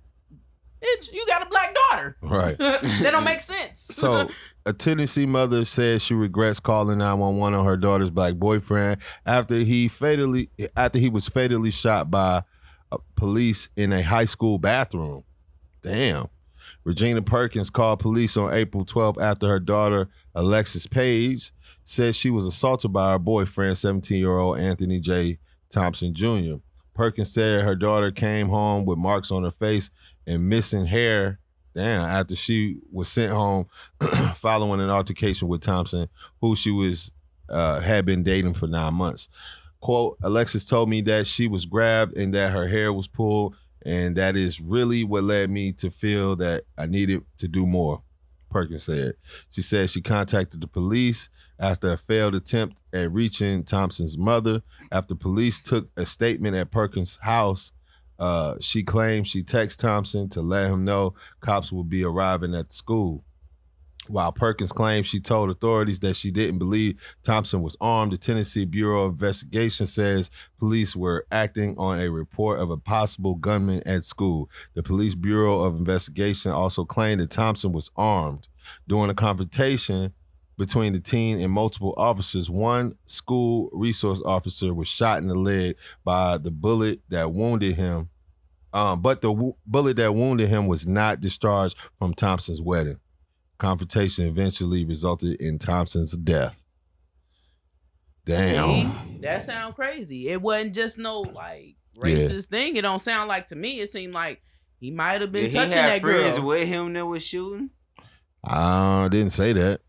you got a black daughter. Right. That don't make sense. So a Tennessee mother says she regrets calling 911 on her daughter's black boyfriend after he was fatally shot by police in a high school bathroom. Damn. Regina Perkins called police on April 12th after her daughter, Alexis Page, said she was assaulted by her boyfriend, 17-year-old Anthony J. Thompson Jr. Perkins said her daughter came home with marks on her face and missing hair, after she was sent home following an altercation with Thompson, who she had been dating for 9 months. Quote, Alexis told me that she was grabbed and that her hair was pulled, and that is really what led me to feel that I needed to do more, Perkins said. She said she contacted the police after a failed attempt at reaching Thompson's mother. After police took a statement at Perkins' house, she claimed she texted Thompson to let him know cops would be arriving at the school. While Perkins claimed she told authorities that she didn't believe Thompson was armed, the Tennessee Bureau of Investigation says police were acting on a report of a possible gunman at school. The Police Bureau of Investigation also claimed that Thompson was armed. During a confrontation between the teen and multiple officers, one school resource officer was shot in the leg by the bullet that wounded him, but the bullet that wounded him was not discharged from Thompson's weapon. Confrontation eventually resulted in Thompson's death. Damn. See, that sound crazy. It wasn't just no like racist thing. It don't sound like to me. It seemed like he might have been touching that girl. Friends with him that was shooting? I didn't say that.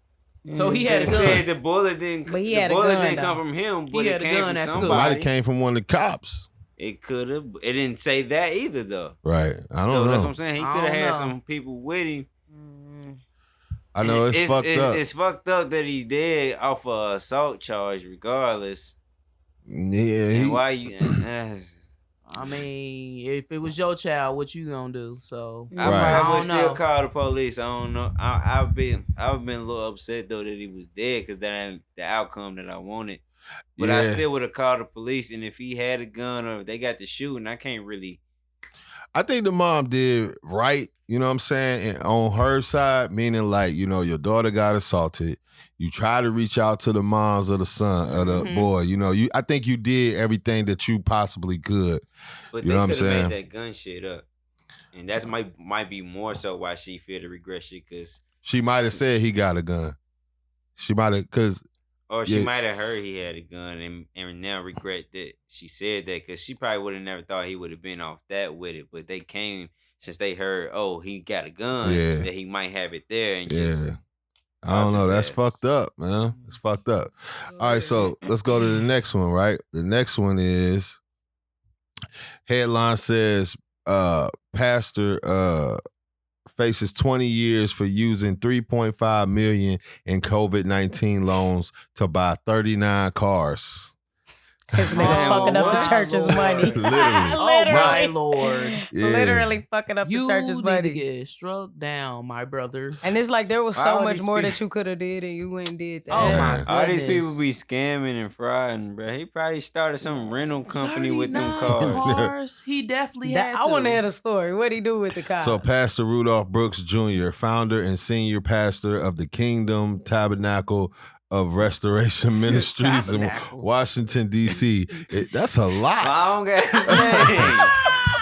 So he had a gun. Said the bullet didn't. But he the had a bullet gun, didn't though. come from him, but He it had a came gun from at school. Might somebody. have came from one of the cops. It could have. It didn't say that either, though. Right. I don't So know. that's what I'm saying. He I could have don't had know. some people with him. I know it's fucked up. It's fucked up that he's dead off a assault charge, regardless. Yeah. And why you? I mean, if it was your child, what you gonna do? So I Right. probably would I don't still know. call the police. I don't know. I've been a little upset though that he was dead because that ain't the outcome that I wanted. But I Yeah. still would have called the police, and if he had a gun or if they got the shooting, I can't really. I think the mom did right, you know what I'm saying? And on her side, meaning like, you know, your daughter got assaulted. You try to reach out to the moms of the son, of the boy. You know, I think you did everything that you possibly could. But You they know what I'm could have saying? made that gun shit up, and that's might be more so why she feel the regret shit, because She might have said he got a gun. She might have, because or she Yeah. might have heard he had a gun and now regret that she said that, because she probably would have never thought he would have been off that with it. But they came since they heard, oh, he got a gun, Yeah. that he might have it there, and yeah. just I don't know. his That's ass. fucked up, man. It's fucked up. All right, so let's go to the next one, right? The next one is headline says pastor faces 20 years for using $3.5 million in COVID-19 loans to buy 39 cars. This nigga fucking up the what? church's money. Literally. Oh my Literally. Lord. Yeah. Literally fucking up You the church's need money. to get struck down, my brother. And it's like there was Why so would much these more people- that you could have did and you went and did that. Oh Yeah. my goodness. all these people be scamming and frauding, bro. He probably started some rental company with them 39 cars. He definitely That- had I to. want to hear the story. What'd he do with the car? So Pastor Rudolph Brooks Jr., founder and senior pastor of the Kingdom Tabernacle of Restoration Ministries in Tabernacle. Washington, D.C. That's a lot. Long ass name.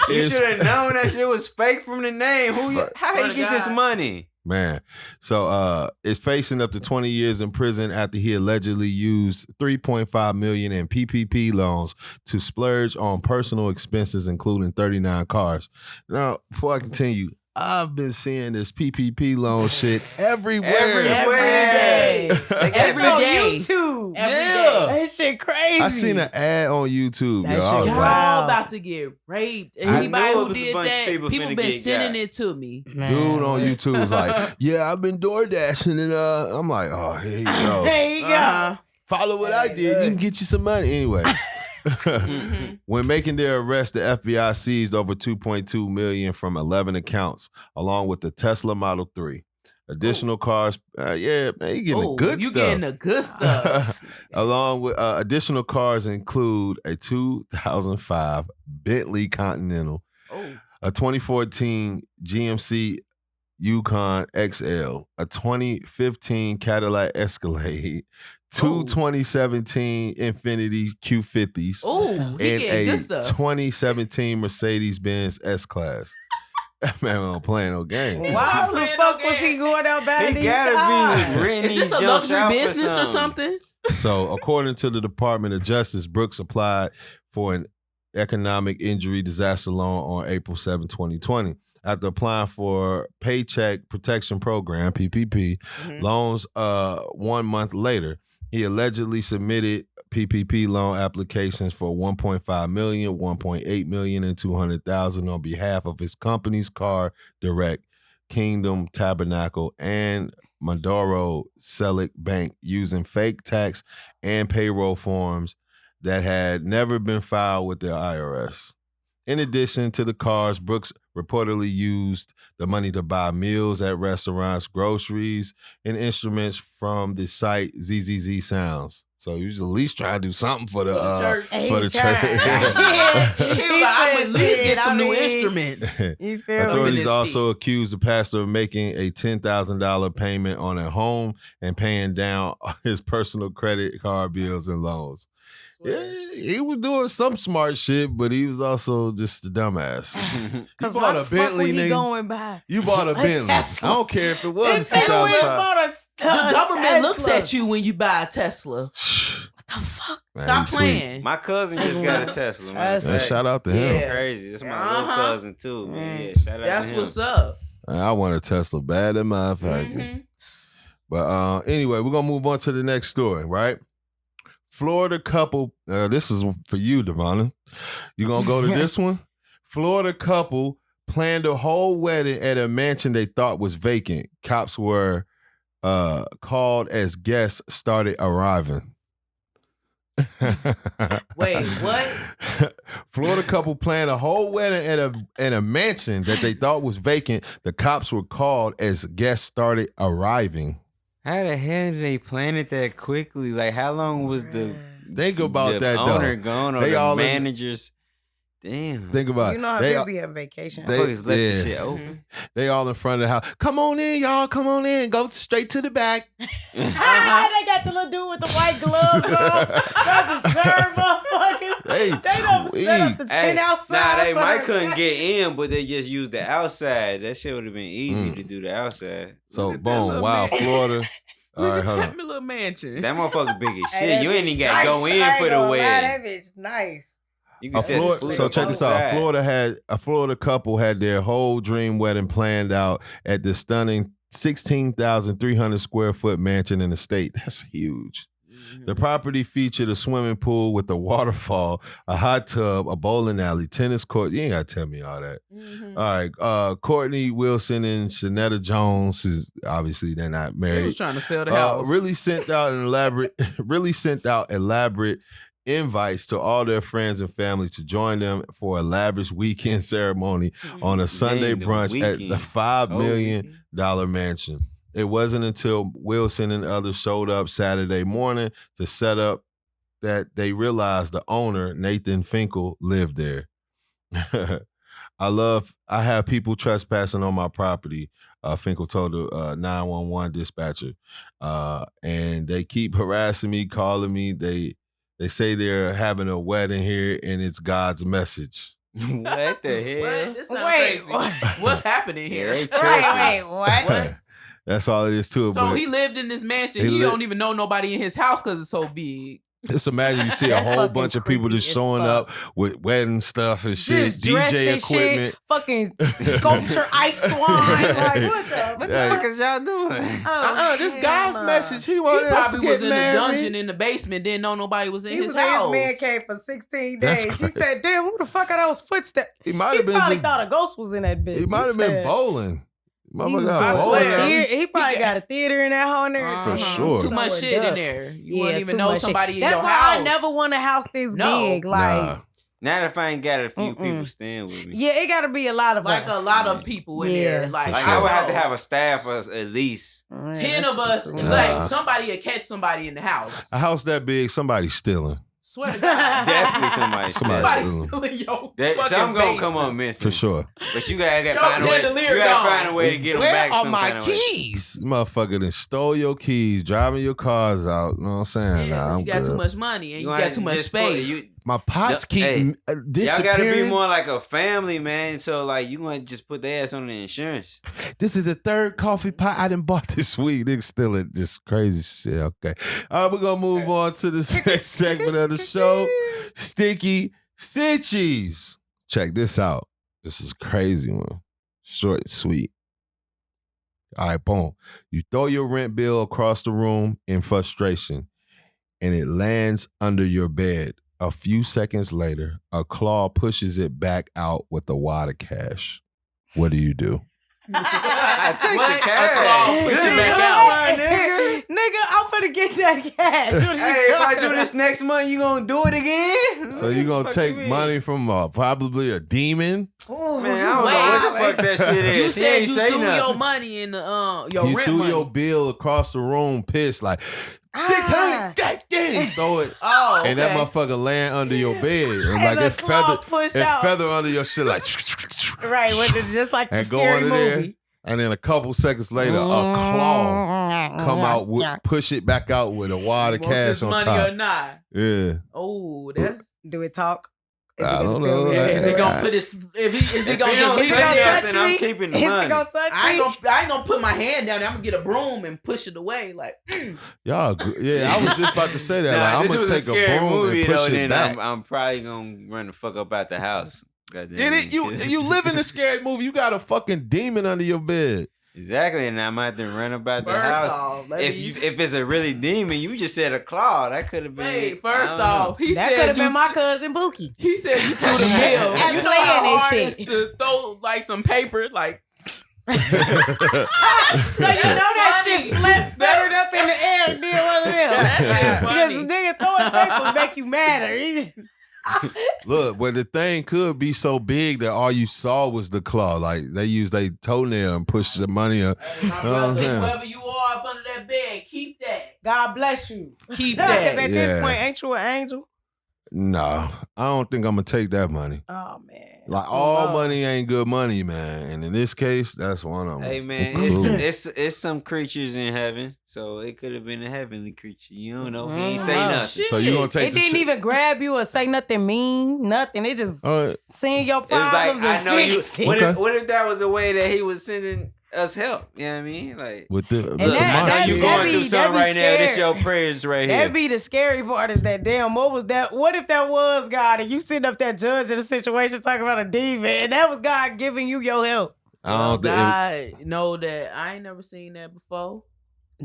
You It's- should have known that shit was fake from the name. How Swear he to get this God. money? Man. So is facing up to 20 years in prison after he allegedly used $3.5 million in PPP loans to splurge on personal expenses, including 39 cars. Now, before I continue, I've been seeing this PPP loan shit everywhere. Everywhere. day. They got Every back- day. On YouTube. Every Yeah. day. That shit crazy. I seen an ad on YouTube, That yo. I shit was Y'all like, wild. about to get raped. I Anybody knew it who was a did bunch of that, people people finna been get sending got. it to me. Man. dude on YouTube was like, yeah, I've been door dashing, and I'm like, oh, here you go. There you go. Uh-huh. Follow what I Hey, did. You can look. get you some money anyway. Mhm. When making their arrest, the FBI seized over $2.2 million from 11 accounts, along with the Tesla Model 3. Additional cars, yeah, man, you getting the Ooh, good you stuff. getting the good stuff. Along with additional cars include a 2005 Bentley Continental, Oh. a 2014 GMC Yukon XL, a 2015 Cadillac Escalade, two Ooh. 2017 Infiniti Q50s, Oh, he and getting a good stuff. 2017 Mercedes-Benz S-Class. That man don't play no game. Why the Playing fuck no was he game. going out bad? He gotta be renting Is this these a jumps luxury out for business or something? So, according to the Department of Justice, Brooks applied for an economic injury disaster loan on April 7, 2020. After applying for Paycheck Protection Program, PPP, Mhm. loans 1 month later, he allegedly submitted PPP loan applications for 1.5 million, 1.8 million, and 200,000 on behalf of his company's Car Direct, Kingdom Tabernacle, and Maduro Selic Bank using fake tax and payroll forms that had never been filed with the IRS. In addition to the cars, Brooks reportedly used the money to buy meals at restaurants, groceries, and instruments from the site ZZZ Sounds. So he was at least trying to do something for the church. for the church. Yeah. He was like, I'm at least get some new I mean, instruments. You feel me? Authorities this also piece. accused the pastor of making a $10,000 payment on a home and paying down his personal credit card bills and loans. Yeah, he was doing some smart shit, but he was also just a dumbass. You Cause bought why a the fuck Bentley, would he nigga. going by? You bought a Bentley. Tesla. I don't care if it was This nigga went and 2005. bought a The government Tesla. looks at you when you buy a Tesla. What the fuck? Man, Stop he tweet. playing. My cousin just got a Tesla, man. That's- Man, shout out to him. Yeah. Crazy. That's my little Uh-huh. cousin too, man. Yeah, shout out That's to him. what's up. Man, I want a Tesla bad in my fact. Mhm. But anyway, we're gonna move on to the next story, right? Florida couple. This is for you, Devonna. You gonna go to this one? Florida couple planned a whole wedding at a mansion they thought was vacant. Cops were called as guests started arriving. Wait, what? Florida couple planned a whole wedding at a mansion that they thought was vacant. The cops were called as guests started arriving. How the hell did they plan it that quickly? Like, how long was the Think about the that owner though. gone or They the all in- managers? Damn. Think about You it. know how They, people be on vacation. they- Motherfuckers left the yeah. shit open. they all in front of the house. Come on in, y'all. Come on in. Go straight to the back. They got the little dude with the white gloves on. About to serve motherfuckers. They They done set up the tweak. tent outside. Nah, they for might her. couldn't get in, but they just used the outside. That shit would have been easy Mm. to do the outside. So Look at that boom, little wow, man. Florida. All Look right, at hold that on. little mansion. That motherfucker big as Hey, shit. that You ain't bitch even got to nice. go I in ain't for the gonna lie, wedding. That bitch nice. You can set the Florida, food so up check on this the out. side. Florida had a Florida couple had their whole dream wedding planned out at the stunning 16,300 square foot mansion in the state. That's huge. The property featured a swimming pool with a waterfall, a hot tub, a bowling alley, tennis court. You ain't gotta tell me all that. Mhm. All right. Courtney Wilson and Shanetta Jones, who's obviously they're not He married. was trying to sell the house. Really sent out elaborate invites to all their friends and family to join them for a lavish weekend ceremony on a Sunday Dang, the brunch at the weekend. $5 Oh, million mansion. It wasn't until Wilson and others showed up Saturday morning to set up that they realized the owner, Nathan Finkel, lived there. I have people trespassing on my property, Finkel told the 911 dispatcher. And they keep harassing me, calling me. They say they're having a wedding here and it's God's message. What the hell? What? This sounds Wait, crazy. what? What's happening Yeah, here? they Right, tripping. wait, what? That's all it is to it. So but he lived in this mansion. He He li- don't even know nobody in his house because it's so big. Just imagine you see a That's whole fucking bunch of people creepy just as showing fuck. up with wedding stuff and shit, Just dressed DJ in equipment. shit, fucking sculpture, ice swine. Like, what the Yeah. fuck is y'all doing? This hell guy's nah. message. He He wanted us to probably was get in married. the dungeon in the basement, didn't know nobody was in He his was house. in his man cave for 16 That's days. He crazy. said, damn, who the fuck are those footsteps? He might He have been probably just, thought a ghost was in that bitch. he might have been bowling. Motherfucker got I bowling. swear. alley. He probably got a theater in that hole in there. For sure. Too much Somewhere shit dark. in there. You Yeah, wouldn't even too know much somebody shit. in That's your why house. I never want a house this No. big. Like, Nah. Not if I ain't got a few people staying with me. yeah, it got to be a lot of Like us. a lot of people in Yeah, there. Like, for Like sure. I would have to have a staff of at least. 10 of us. Nah. Like, somebody would catch somebody in the house. A house that big, somebody's stealing. Swear to God. Definitely somebody. Somebody stealing. stealing. Somebody's stealing your That, fucking some gonna bases. come up missing For sure. But you gotta Yo, find a way. chandelier You gotta gone. find a way to get them back. Where are some my kind of way. keys? Motherfucker done stole your keys, driving your cars out. You know what I'm saying? Yeah, Nah, I'm you got good. too much money and you ain't got too much just put- space. you- My pots keep Hey, Y'all disappearing. gotta be more like a family, man. So like you want to just put their ass on the insurance. This is the third coffee pot I done bought this week. Niggas still at this crazy shit. Okay. All right, we're gonna move on to the next segment of the show. Sticky Stitchies. Check this out. This is crazy one. Short and sweet. All right, boom. You throw your rent bill across the room in frustration, and it lands under your bed. A few seconds later, a claw pushes it back out with a wad of cash. What do you do? I take What? the cash. Oh, push it back out. Nigga, I'm finna get that cash. What are you Hey, if I talking do this next month, you gonna do it again? So you gonna Fuck take you mean? money from probably a demon? Ooh, Man, I don't Wait, know what the fuck that shit is. You He said ain't you say threw nothing. your money in the your You rent threw money. your bill across the room, pissed like 600. Goddamn, throw it. Oh, okay. And that motherfucker land under your bed, and And like the it claw pushed out. feather under your shit like. Right, just like the And go scary under there, movie. and then a couple seconds later, a claw come out, push it back out with a wad of Want this cash on money top. or not? Yeah, Oh, that's. Do it talk? I don't know. Is he I- gonna put his? Is he gonna If he don't just say leave it there? nothing, touch I'm me? keeping the Is it money. gonna touch I me? ain't gonna put my hand down there. I'm gonna get a broom and push it away. Like, Y'all, yeah, I was just about to say that. Nah, like, I'm this gonna was take a scary broom movie and push though. it Then back. I'm probably gonna run the fuck up out the house. Goddamn. Did it? You live in a scary movie. You got a fucking demon under your bed. Exactly, and I might have to run about the First house. off, let me- If it's a really demon, you just said a claw. That could have been. wait. I First don't know. off, he That could said have you. been my cousin Bookie. He said you threw the bill. And You know playing how this hard shit. it is to throw like some paper, like. So you know that funny. shit fluttered up in the air and did one of them. That's Because funny. the nigga throwing paper make you madder. Look, but the thing could be so big that all you saw was the claw. Like they used their toenail and pushed the money up. Hey, my Know what I'm brother, saying? whoever you are up under that bed, keep that. God bless you. Keep Because that. at Yeah. this point, ain't you an angel? No, I don't think I'm gonna take that money. Oh man. Like all money ain't good money, man. And in this case, that's one of them. Hey man, it's some creatures in heaven, so it could have been a heavenly creature. You don't know. He ain't say Oh, nothing. shit. So you gonna take It the didn't shit- even grab you or say nothing mean, nothing. It just seen your It was like problems I and know you. fixed it. What if that was the way that he was sending us help? You know what I mean? Like, with the look, that- I know you that going be- through that something be right now. This scared. your prayers right here. That'd be the scary part is that damn, what was that? What if that was God and you sitting up there judging the situation talking about a demon and that was God giving you your help? I don't think. God know that I ain't never seen that before.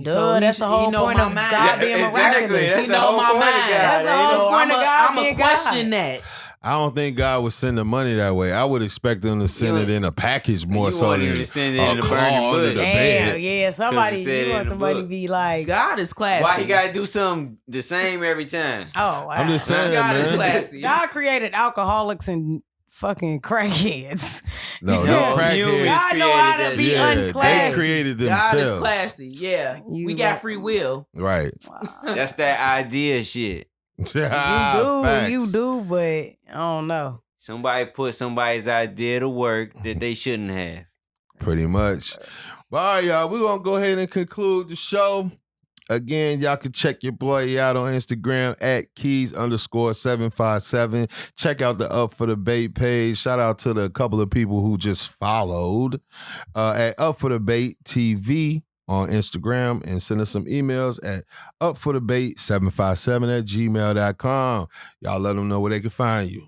Duh, So that's he the whole know point my of mind. God being exactly. miraculous. That's He the know whole my point of mind. God. That's the whole point of God being God. question that. I don't think God would send the money that way. I would expect them to send You- it in a package more you so want than him to send it a in a claw burning under the bush. bed. Damn, yeah, somebody, it said you in want the somebody to book. be like, God is classy. Why he gotta do something the same every time? oh, wow. I'm just saying, God is man. classy. God created alcoholics and fucking crackheads. No, No, them humans crackheads. God know how to created be Yeah, unclassy. they created God themselves. is classy. Yeah. You we got free will. Right. That's that idea shit. You do, but I don't know. Somebody put somebody's idea to work that they shouldn't have. Pretty much. But all right, y'all, we're going to go ahead and conclude the show. Again, y'all can check your boy out on Instagram at keys_757. Check out the Up for the Bait page. Shout out to the couple of people who just followed at Up for the Bait TV on Instagram and send us some emails at upfordebate757@gmail.com. Y'all let them know where they can find you.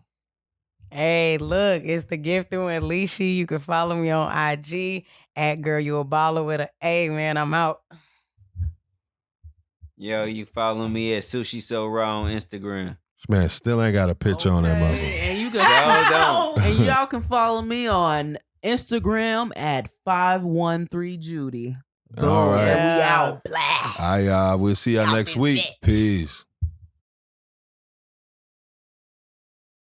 Hey, look, it's the gift through Alicia. You can follow me on IG at Girl You a Baller with an A, man. I'm out. Yo, you follow me at Sushi So Raw on Instagram. This man still ain't got a picture on that motherfucker. And you Show can don't. and y'all can follow me on Instagram at 513Judy. All right. And we Yeah. out. Blah. We'll see y'all next week. Peace.